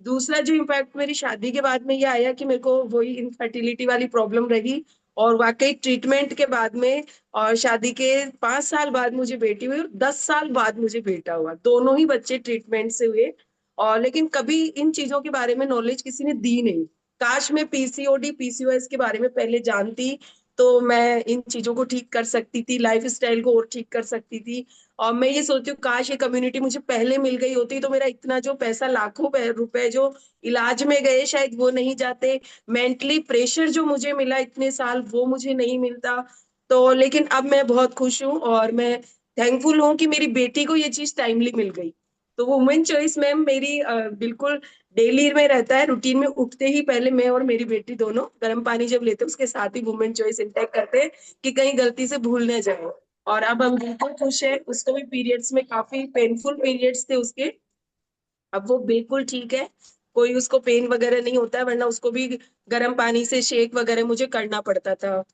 दूसरा जो इम्पैक्ट मेरी शादी के बाद में ये आया कि मेरे को वही इनफर्टिलिटी वाली प्रॉब्लम रही, और वाकई ट्रीटमेंट के बाद में और शादी के 5 साल बाद मुझे बेटी हुई और 10 साल बाद मुझे बेटा हुआ, दोनों ही बच्चे ट्रीटमेंट से हुए। और लेकिन कभी इन चीजों के बारे में नॉलेज किसी ने दी नहीं। काश मैं पीसीओडी पीसीओएस के बारे में पहले जानती तो मैं इन चीजों को ठीक कर सकती थी, लाइफ स्टाइल को और ठीक कर सकती थी। और मैं ये सोचती हूँ काश ये कम्युनिटी मुझे पहले मिल गई होती तो मेरा इतना जो पैसा लाखों रुपए जो इलाज में गए शायद वो नहीं जाते, मेंटली प्रेशर जो मुझे मिला इतने साल वो मुझे नहीं मिलता। तो लेकिन अब मैं बहुत खुश हूँ और मैं थैंकफुल हूँ कि मेरी बेटी को ये चीज टाइमली मिल गई। तो वुमेन चॉइस मैम मेरी बिल्कुल डेली में रहता है, रूटीन में उठते ही पहले मैं और मेरी बेटी दोनों गर्म पानी जब लेते हैं उसके साथ ही वुमेन चॉइस इंटेक करते हैं कि कहीं गलती से भूल न जाए। और अब हम बिल्कुल खुश है, उसको भी पीरियड्स में काफी पेनफुल पीरियड्स थे उसके, अब वो बिल्कुल ठीक है, कोई उसको पेन वगैरह नहीं होता है, वरना उसको भी गर्म पानी से शेक वगैरह मुझे करना पड़ता था।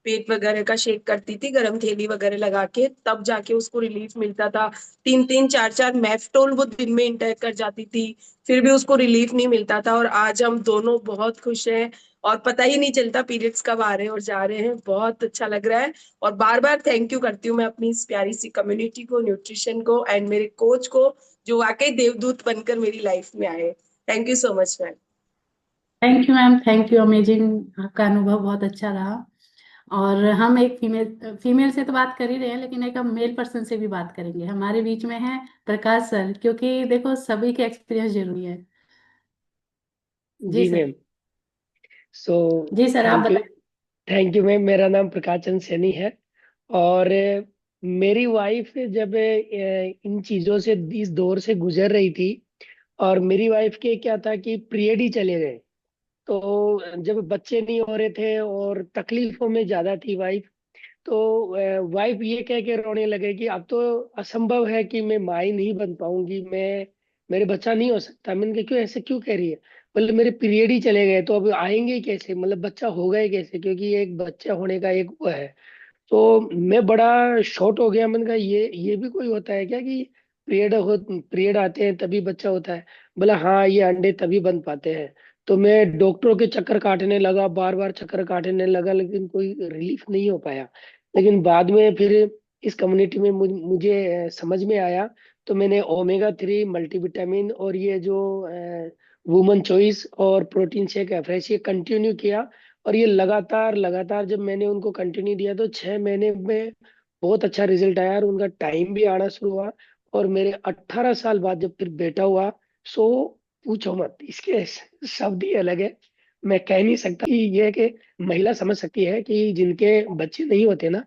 पेट वगैरह का शेक करती थी गर्म थैली वगैरह लगा के, तब जाके उसको रिलीफ मिलता था। 3-3 4-4 मेफ्टोल वो दिन में इंटेक कर जाती थी, फिर भी उसको रिलीफ नहीं मिलता था। और आज हम दोनों बहुत खुश हैं और पता ही नहीं चलता पीरियड्स कब आ रहे हैं और जा रहे हैं, बहुत अच्छा लग रहा है। और बार बार थैंक यू करती हूँ मैं अपनी इस प्यारी सी कम्युनिटी को, न्यूट्रिशन को एंड मेरे कोच को जो वाकई देवदूत बनकर मेरी लाइफ में आए। Thank you so much ma'am. Thank you ma'am, thank you, amazing. आपका अनुभव बहुत अच्छा रहा। और हम एक फीमेल फीमेल से तो बात कर ही रहे हैं, लेकिन एक हम मेल पर्सन से भी बात करेंगे। हमारे बीच में है प्रकाश सर, क्योंकि देखो सभी के एक्सपीरियंस जरूरी है। जी जी सर। मैम। सो जी सर, आप थैंक यू। बताइए। Thank you ma'am. मेरा नाम प्रकाश चंद सैनी है। और मेरी वाइफ जब इन चीज़ों से, इस दौर से गुजर रही थी, और मेरी वाइफ के क्या था कि पीरियड ही चले गए, तो जब बच्चे नहीं हो रहे थे और तकलीफों में ज़्यादा थी वाइफ, तो वाइफ ये कह के रोने लगे कि अब तो असंभव है कि मैं माँ ही नहीं बन पाऊंगी, मैं, मेरे बच्चा नहीं हो सकता। मैंने कहा क्यों, ऐसे क्यों कह रही है? बोले मेरे पीरियड ही चले गए, तो अब आएंगे ही कैसे, मतलब बच्चा होगा ही कैसे, क्योंकि एक बच्चा होने का एक वो है। तो मैं बड़ा शॉर्ट हो गया। मैंने कहा ये भी कोई होता है क्या कि पीरियड आते हैं तभी बच्चा होता है? बोला हाँ, ये अंडे तभी बन पाते हैं। तो मैं डॉक्टरों के चक्कर काटने लगा, बार बार चक्कर काटने लगा, लेकिन कोई रिलीफ नहीं हो पाया। लेकिन बाद में फिर इस कम्युनिटी में मुझे समझ में आया, तो मैंने ओमेगा 3 मल्टीविटामिन और ये जो वुमन चॉइस और प्रोटीन शेक एफरेश ये कंटिन्यू किया। और ये लगातार लगातार जब मैंने उनको कंटिन्यू दिया तो 6 महीने में बहुत अच्छा रिजल्ट आया और उनका टाइम भी आना शुरू हुआ। और मेरे 18 साल बाद जब फिर बेटा हुआ, सो पूछो मत, इसके शब्द ही अलग है। मैं कह नहीं सकता कि ये है कि महिला समझ सकती है कि जिनके बच्चे नहीं होते ना,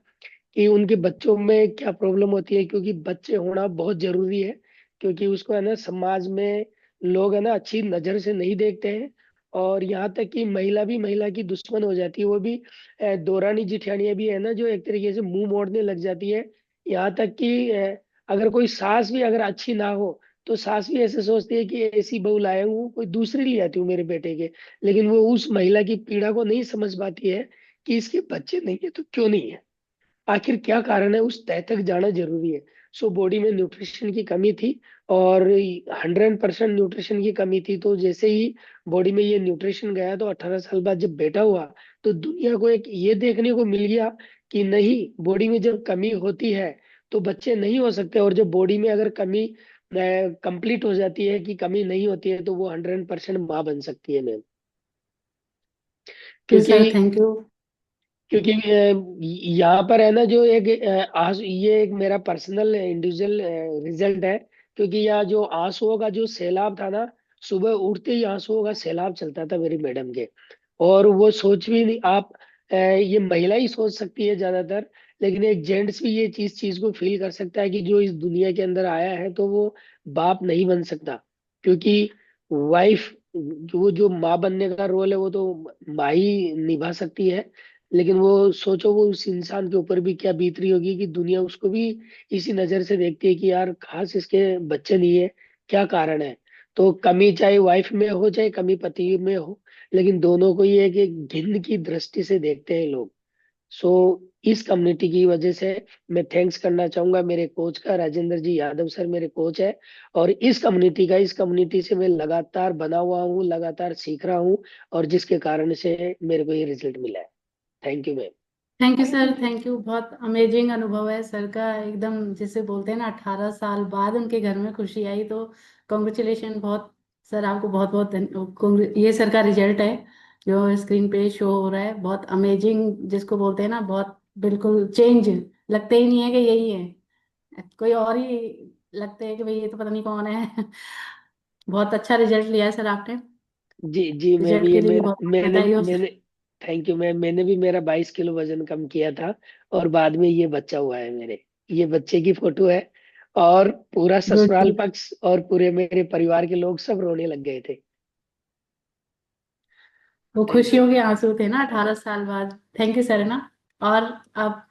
कि उनके बच्चों में क्या प्रॉब्लम होती है, क्योंकि बच्चे होना बहुत जरूरी है। क्योंकि उसको है ना समाज में लोग है ना अच्छी नजर से नहीं देखते हैं। और यहाँ तक कि महिला भी महिला की दुश्मन हो जाती है, वो भी दौरानी जिठानियां भी है ना जो एक तरीके से मुंह मोड़ने लग जाती है। यहाँ तक कि अगर कोई सास भी अगर अच्छी ना हो, तो सास भी ऐसे सोचती है कि ऐसी बहू लाया हूँ, कोई दूसरी ले आती हूँ मेरे बेटे के। लेकिन वो उस महिला की पीड़ा को नहीं समझ पाती है कि इसके बच्चे नहीं है तो क्यों नहीं है, आखिर क्या कारण है, उस तय तक जाना जरूरी है। सो बॉडी में न्यूट्रिशन की कमी थी, और 100% न्यूट्रिशन की कमी थी। तो जैसे ही बॉडी में ये न्यूट्रिशन गया, तो 18 साल बाद जब बेटा हुआ, तो दुनिया को एक ये देखने को मिल गया कि नहीं, बॉडी में जब कमी होती है तो बच्चे नहीं हो सकते, और जब बॉडी में अगर कमी कंप्लीट हो जाती है, कि कमी नहीं होती है, तो वो 100% माँ बन सकती है मैम। जी क्योंकि सर, थैंक यू। क्योंकि यहाँ पर है ना जो एक ये एक मेरा पर्सनल इंडिविजुअल रिजल्ट है। क्योंकि यहाँ जो आंसुओं का जो सैलाब था ना, सुबह उठते ही आंसुओं का सैलाब चलता था मेरी मैडम के। और वो सोच भी नहीं आप, ये महिला ही सोच सकती है ज्यादातर, लेकिन एक जेंट्स भी ये चीज को फील कर सकता है कि जो इस दुनिया के अंदर आया है तो वो बाप नहीं बन सकता। क्योंकि वाइफ, वो जो माँ बनने का रोल है वो तो माँ ही निभा सकती है। लेकिन वो सोचो वो उस इंसान के ऊपर भी क्या बीत रही होगी कि दुनिया उसको भी इसी नजर से देखती है कि यार खास इसके बच्चे नहीं है, क्या कारण है। तो कमी चाहे वाइफ में हो चाहे कमी पति में हो, लेकिन दोनों को ये एक घिन की दृष्टि से देखते हैं लोग। सो इस कम्युनिटी की वजह से मैं थैंक्स करना चाहूंगा मेरे कोच का, राजेंद्र जी यादव सर मेरे कोच है। और इस कम्युनिटी से मैं लगातार बना हुआ हूँ, लगातार सीख रहा हूँ, और जिसके कारण से मेरे को ये रिजल्ट मिला है। Thank you ma'am. Thank you sir, thank you. बहुत अमेजिंग अनुभव है सर का, एकदम जिसे बोलते हैं ना 18 साल बाद उनके घर में खुशी आई, तो कॉन्ग्रेचुलेशन। बहुत सर आपको बहुत बहुत ये सर का रिजल्ट है जो स्क्रीन पे शो हो रहा है, बहुत अमेजिंग, जिसको बोलते हैं ना बहुत बिल्कुल चेंज, लगते ही नहीं है कि यही है, कोई और ही लगते हैं कि भाई ये तो पता नहीं कौन है। बहुत अच्छा रिजल्ट लिया है सर आपने। जी जी मैम, रिजल्ट ये के लिए भी मेरा बहुत मैंने बधाई हो सर। मैंने थैंक यू मैम। मैंने भी मेरा 22 किलो वजन कम किया था, और बाद में ये बच्चा हुआ है मेरे। ये बच्चे की फोटो है, और पूरा गुड ससुराल गुड। पक्ष और पूरे मेरे परिवार के लोग सब रोने लग गए थे। वो थैंक यू। खुशियों के आंसू थे ना 18 साल बाद। थैंक यू सर, है ना। और अब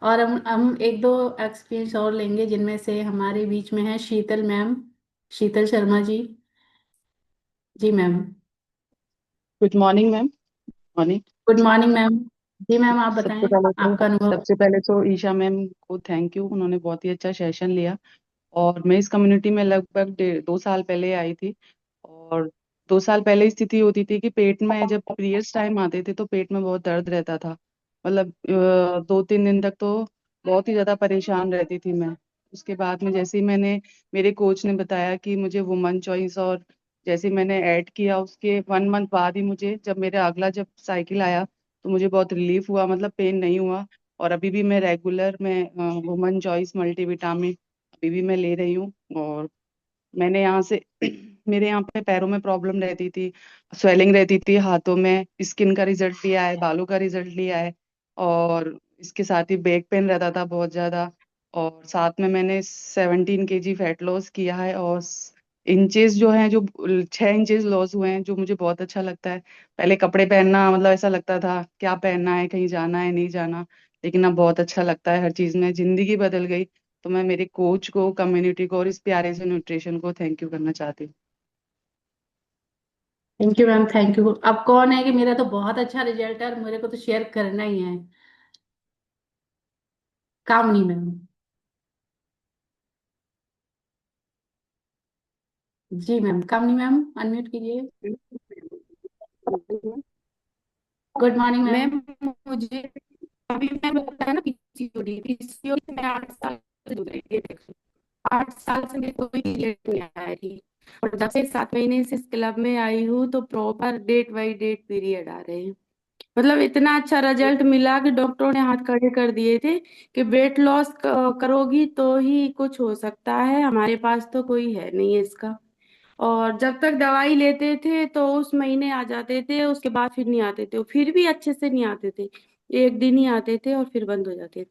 और हम एक दो एक्सपीरियंस और लेंगे, जिनमें से हमारे बीच में है शीतल मैम, शीतल शर्मा जी। जी ma'am. Good morning ma'am. Morning. Good morning ma'am. जी मैम, आप सबसे बताएं पहले तो आपका अनुभव। सबसे पहले तो ईशा मैम को थैंक यू, उन्होंने बहुत ही अच्छा सेशन लिया। और मैं इस कम्युनिटी में लगभग 2 साल पहले आई थी। और 2 साल पहले स्थिति होती थी कि पेट में जब पीरियड्स टाइम आते थे तो पेट में बहुत दर्द रहता था। मतलब 2-3 दिन तक तो बहुत ही ज्यादा परेशान रहती थी मैं। उसके बाद में जैसे ही मेरे कोच ने बताया कि मुझे वुमन चॉइस, और जैसे ही मैंने ऐड किया उसके 1 मंथ बाद ही मुझे जब साइकिल आया तो मुझे बहुत रिलीफ हुआ, मतलब पेन नहीं हुआ। और अभी भी मैं वुमन चॉइस मल्टीविटामिन अभी भी मैं ले रही हूँ। और मैंने यहाँ से मेरे यहाँ पे पैरों में प्रॉब्लम रहती थी, स्वेलिंग रहती थी हाथों में, स्किन का रिजल्ट लिया है, बालों का रिजल्ट लिया है। और इसके साथ ही बैक पेन रहता था बहुत ज्यादा। और साथ में मैंने 17 kg फैट लॉस किया है। और इंचेस जो हैं, जो 6 इंचेस लॉस हुए हैं, जो मुझे बहुत अच्छा लगता है। पहले कपड़े पहनना मतलब ऐसा लगता था क्या पहनना है, कहीं जाना है नहीं जाना, लेकिन अब बहुत अच्छा लगता है, हर चीज में जिंदगी बदल गई। तो मैं मेरे कोच को, कम्युनिटी को और इस प्यारे से न्यूट्रिशन को थैंक यू करना चाहती हूँ। Thank you ma'am, thank you. अब कौन है कि मेरा तो बहुत अच्छा रिजल्ट है और मेरे को तो शेयर करना ही है। कामनी मैम। जी मैम, कामनी मैम अनम्यूट कीजिए। Good morning ma'am. मैम मुझे अभी मैंने बताया ना पीसीओडी, पीसीओडी में 8 साल से गुजर गई है। 8 साल से मेरे कोई पीरियड नहीं आया थी, और जब से 7 महीने से इस क्लब में आई हूँ तो proper date by date period आ रहे हैं। मतलब इतना अच्छा रिजल्ट मिला कि डॉक्टरों ने हाथ खड़े कर दिए थे कि वेट लॉस करोगी तो ही कुछ हो सकता है, हमारे पास तो कोई है नहीं है इसका। और जब तक दवाई लेते थे तो उस महीने आ जाते थे, उसके बाद फिर नहीं आते थे, फिर भी अच्छे से नहीं आते थे, एक दिन ही आते थे और फिर बंद हो जाते।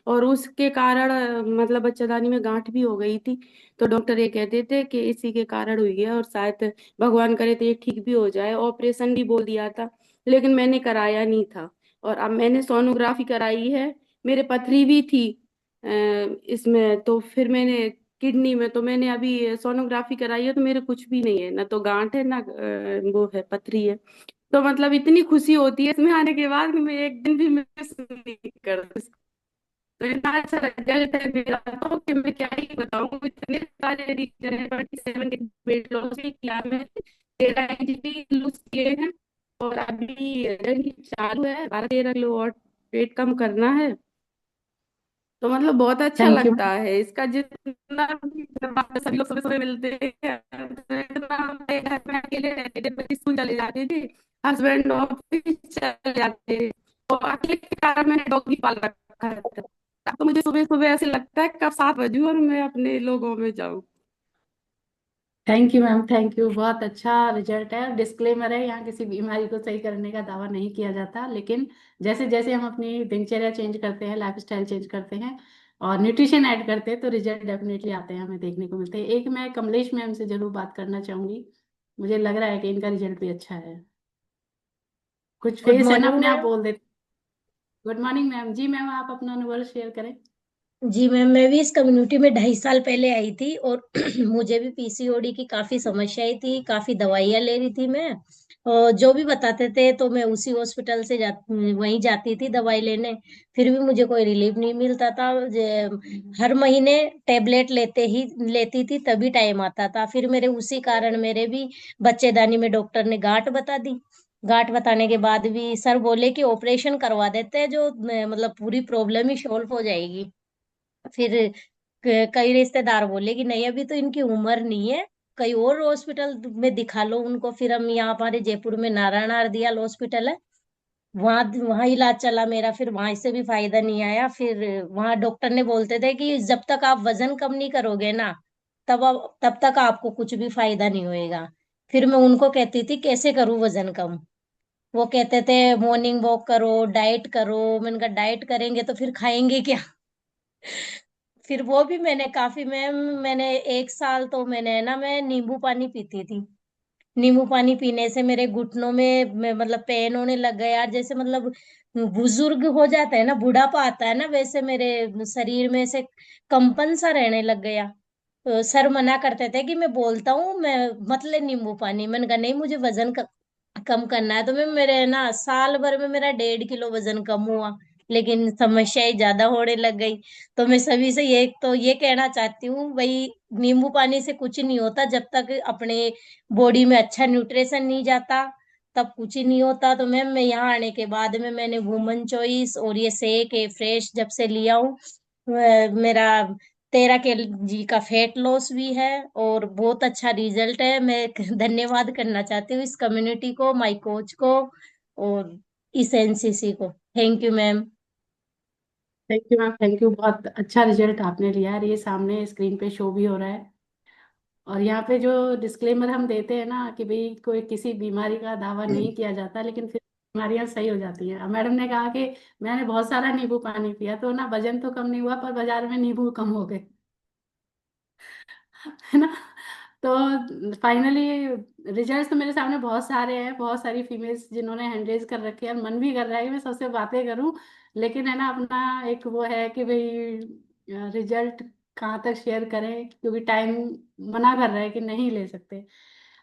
और उसके कारण मतलब बच्चादानी में गांठ भी हो गई थी। तो डॉक्टर ये कहते थे कि इसी के कारण हुई है, और शायद भगवान करे तो ये ठीक भी हो जाए, ऑपरेशन भी बोल दिया था, लेकिन मैंने कराया नहीं था। और अब मैंने सोनोग्राफी कराई है, मेरे पथरी भी थी इसमें, तो फिर मैंने किडनी में, तो मैंने अभी सोनोग्राफी कराई है, तो मेरे कुछ भी नहीं है, ना तो गांठ है ना वो है पथरी है। तो मतलब इतनी खुशी होती है इसमें आने के बाद कि मैं एक दिन भी मिस नहीं करती। तो इतना अच्छा रिजल्ट है मेरा तो कि मैं क्या ही बताऊं, इतने सारे रीजन है। 27 वेट लॉस भी किया मैंने, 13 इंच भी लूज किए हैं, और अभी रनिंग चालू है, 12-13 किलो और वेट कम करना है। तो मतलब बहुत अच्छा थैंक यू। लगता है इसका, जितना भी सभी लोग सुबह सुबह मिलते हैं, तो इतना मैं घर में अकेले रहते थे, बच्चे स्कूल चले जाते थे, हस्बैंड ऑफिस चले जाते थे, और अकेले के कारण मैंने डॉगी पाल रखा था। तो मुझे सुबह सुबह ऐसे लगता है कब 7 बजे और मैं अपने लोगों में जाऊं। Thank you ma'am, thank you. बहुत अच्छा रिजल्ट है। डिस्क्लेमर है, यहाँ किसी बीमारी को सही करने का दावा नहीं किया जाता, लेकिन जैसे जैसे हम अपनी दिनचर्या चेंज करते हैं, लाइफ स्टाइल चेंज करते हैं और न्यूट्रिशन ऐड करते हैं, तो रिजल्ट डेफिनेटली आते हैं, हमें देखने को मिलते हैं। एक मैं कमलेश मैम से जरूर बात करना चाहूंगी, मुझे लग रहा है कि इनका रिजल्ट भी अच्छा है। कुछ गुड फेस है ना मॉर्निंग अपने आप मैम। बोल देते। Good morning ma'am. जी मैम, आप अपना अनुभव शेयर करें। जी मैम, मैं भी इस कम्युनिटी में 2.5 साल पहले आई थी और मुझे भी पीसीओडी की काफी समस्याएं थी, काफी दवाइयाँ ले रही थी मैं। और जो भी बताते थे तो मैं उसी हॉस्पिटल से वहीं जाती थी दवाई लेने। फिर भी मुझे कोई रिलीफ नहीं मिलता था। हर महीने टेबलेट लेती थी तभी टाइम आता था। फिर मेरे उसी कारण मेरे भी बच्चेदानी में डॉक्टर ने गांठ बता दी। गांठ बताने के बाद भी सर बोले कि ऑपरेशन करवा देते हैं, जो मतलब पूरी प्रॉब्लम ही सॉल्व हो जाएगी। फिर कई रिश्तेदार बोले कि नहीं, अभी तो इनकी उम्र नहीं है, कहीं और हॉस्पिटल में दिखा लो उनको। फिर हम यहाँ हमारे जयपुर में नारायण आरदियाल हॉस्पिटल है, वहां वहां इलाज चला मेरा। फिर वहां से भी फायदा नहीं आया। फिर वहां डॉक्टर ने बोलते थे कि जब तक आप वजन कम नहीं करोगे ना, तब तक आपको कुछ भी फायदा नहीं होएगा। फिर मैं उनको कहती थी कैसे करूं वजन कम। वो कहते थे मॉर्निंग वॉक करो, डाइट करो। मैंने कहा डाइट करेंगे तो फिर खाएंगे क्या। फिर वो भी मैंने काफी मैम, मैंने 1 साल तो मैं नींबू पानी पीती थी। नींबू पानी पीने से मेरे घुटनों में मतलब पेन होने लग गया यार। जैसे मतलब बुजुर्ग हो जाता है ना, बुढ़ापा आता है ना, वैसे मेरे शरीर में से कंपन सा रहने लग गया। तो सर मना करते थे कि मैं बोलता हूँ मैं मत ले नींबू पानी। मैंने कहा नहीं, मुझे वजन कम करना है। तो मैं मेरे ना साल भर में मेरा 1.5 किलो वजन कम हुआ, लेकिन समस्याएं ज्यादा होने लग गई। तो मैं सभी से ये कहना चाहती हूँ भाई, नींबू पानी से कुछ नहीं होता। जब तक अपने बॉडी में अच्छा न्यूट्रिशन नहीं जाता तब कुछ ही नहीं होता। तो मैम मैं यहाँ आने के बाद में मैंने वुमन चॉइस और ये सेक है फ्रेश जब से लिया हूँ, मेरा 13 kg का फैट लॉस भी है और बहुत अच्छा रिजल्ट है। मैं धन्यवाद करना चाहती हूँ इस कम्युनिटी को, माय कोच को और इस एनसीसी को। Thank you ma'am. Thank you ma'am, thank you. बहुत अच्छा रिजल्ट आपने लिया है, ये सामने स्क्रीन पे शो भी हो रहा है। और यहाँ पे जो डिस्क्लेमर हम देते हैं ना कि भाई कोई किसी बीमारी का दावा नहीं किया जाता, लेकिन फिर बीमारियां सही हो जाती हैं। अब मैडम ने कहा कि मैंने बहुत सारा नींबू पानी पिया तो ना वजन तो कम नहीं हुआ, पर बाजार में नींबू कम हो गए। है ना। तो फाइनली रिजल्ट्स तो मेरे सामने बहुत सारे हैं, बहुत सारी फीमेल्स जिन्होंने हैंड रेज कर रखे हैं, और मन भी कर रहा है कि मैं सबसे बातें करूं, लेकिन है ना अपना एक वो है कि भाई रिजल्ट कहाँ तक शेयर करें, क्योंकि टाइम मना कर रहा है कि नहीं ले सकते।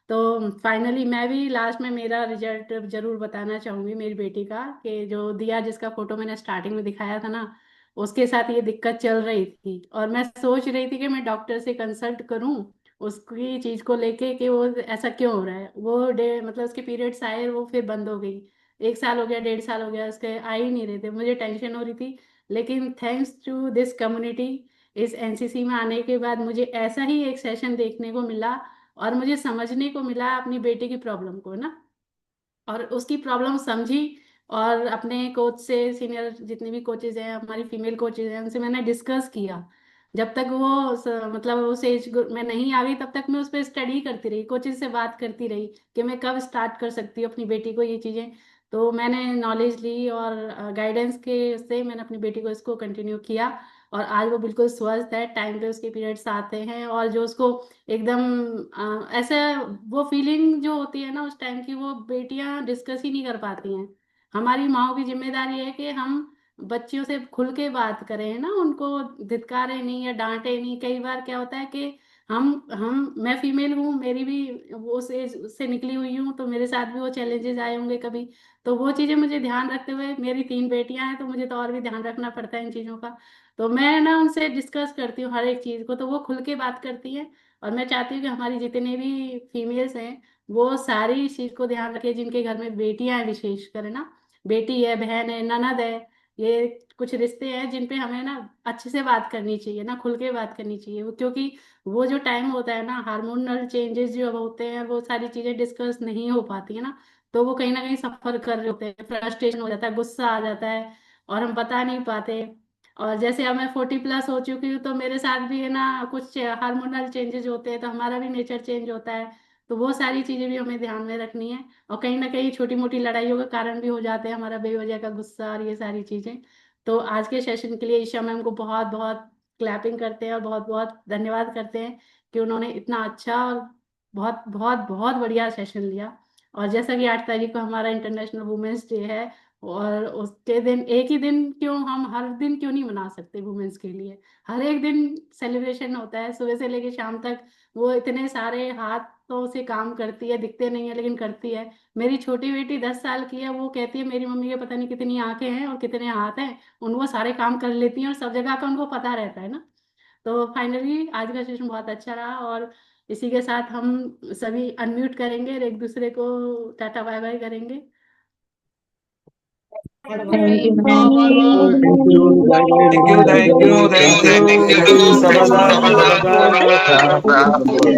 तो फाइनली मैं भी लास्ट में मेरा रिजल्ट जरूर बताना चाहूंगी मेरी बेटी का, कि जो दिया जिसका फोटो मैंने स्टार्टिंग में दिखाया था ना, उसके साथ ये दिक्कत चल रही थी। और मैं सोच रही थी कि मैं डॉक्टर से कंसल्ट करूं उसकी चीज को लेके कि वो ऐसा क्यों हो रहा है। वो मतलब उसके पीरियड्स आए, वो फिर बंद हो गई। 1 साल हो गया, 1.5 साल हो गया, उसके आ ही नहीं रहे थे। मुझे टेंशन हो रही थी, लेकिन थैंक्स टू दिस कम्युनिटी, इस एनसीसी में आने के बाद मुझे ऐसा ही एक सेशन देखने को मिला और मुझे समझने को मिला अपनी बेटी की प्रॉब्लम को ना, और उसकी प्रॉब्लम समझी। और अपने कोच से, सीनियर जितने भी कोचेज हैं, हमारी फीमेल कोचेज हैं, उनसे मैंने डिस्कस किया। जब तक वो मतलब उस एज में नहीं आ गई तब तक मैं उस पर स्टडी करती रही, कोचेज से बात करती रही कि मैं कब स्टार्ट कर सकती हूँ अपनी बेटी को ये चीज़ें। तो मैंने नॉलेज ली और गाइडेंस के से मैंने अपनी बेटी को इसको कंटिन्यू किया। और आज वो बिल्कुल स्वस्थ है, टाइम पे उसके पीरियड्स आते हैं, और जो उसको एकदम ऐसे वो फीलिंग जो होती है ना उस टाइम की, वो बेटियां डिस्कस ही नहीं कर पाती हैं। हमारी माओ की जिम्मेदारी है कि हम बच्चियों से खुल के बात करें ना, उनको धित्कारे नहीं या डांटे नहीं। कई बार क्या होता है कि हम मैं फीमेल हूँ, मेरी भी वो से निकली हुई हूँ, तो मेरे साथ भी वो चैलेंजेस आए होंगे कभी। तो वो चीजें मुझे ध्यान रखते हुए, मेरी 3 बेटियां हैं तो मुझे तो और भी ध्यान रखना पड़ता है इन चीजों का। तो मैं ना उनसे डिस्कस करती हूँ हर एक चीज को, तो वो खुल के बात करती हैं। और मैं चाहती हूँ कि हमारी जितने भी फीमेल्स हैं वो सारी इस चीज को ध्यान रखें, जिनके घर में बेटियां हैं, विशेष कर ना, बेटी है, बहन है, ननद है, ये कुछ रिश्ते हैं जिन पे हमें ना अच्छे से बात करनी चाहिए ना, खुल के बात करनी चाहिए। क्योंकि वो जो टाइम होता है ना, हार्मोनल चेंजेस जो अब होते हैं, वो सारी चीजें डिस्कस नहीं हो पाती है ना, तो वो कहीं ना कहीं सफर कर रहे होते हैं, फ्रस्ट्रेशन हो जाता है, गुस्सा आ जाता है, और हम बता नहीं पाते। और जैसे अब मैं 40+ हो चुकी हूँ, तो मेरे साथ भी है ना कुछ हार्मोनल चेंजेस होते हैं, तो हमारा भी नेचर चेंज होता है। तो वो सारी चीजें भी हमें ध्यान में रखनी है। और कहीं ना कहीं छोटी मोटी लड़ाइयों का कारण भी हो जाते हैं हमारा बेवजह का गुस्सा और ये सारी चीजें। तो आज के सेशन के लिए ईशा मैम को बहुत बहुत क्लैपिंग करते हैं और बहुत बहुत धन्यवाद करते हैं कि उन्होंने इतना अच्छा और बहुत बहुत बहुत बढ़िया सेशन लिया। और जैसा कि 8 तारीख को हमारा इंटरनेशनल वुमेन्स डे है, और उसके दिन एक ही दिन क्यों, हम हर दिन क्यों नहीं मना सकते वुमेन्स के लिए? हर एक दिन सेलिब्रेशन होता है, सुबह से लेके शाम तक। वो इतने सारे हाथों से काम करती है, दिखते नहीं है लेकिन करती है। मेरी छोटी बेटी 10 साल की है, वो कहती है मेरी मम्मी के पता नहीं कितनी आंखें हैं और कितने हाथ हैं, उन वो सारे काम कर लेती हैं और सब जगह का उनको पता रहता है ना। तो फाइनली आज का सेशन बहुत अच्छा रहा, और इसी के साथ हम सभी अनम्यूट करेंगे और एक दूसरे को टाटा बाय बाय करेंगे। Thank you ma'am. Thank you. Bye bye. Thank you, thank you, thank you, thank you.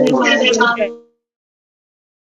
Happy Sabada.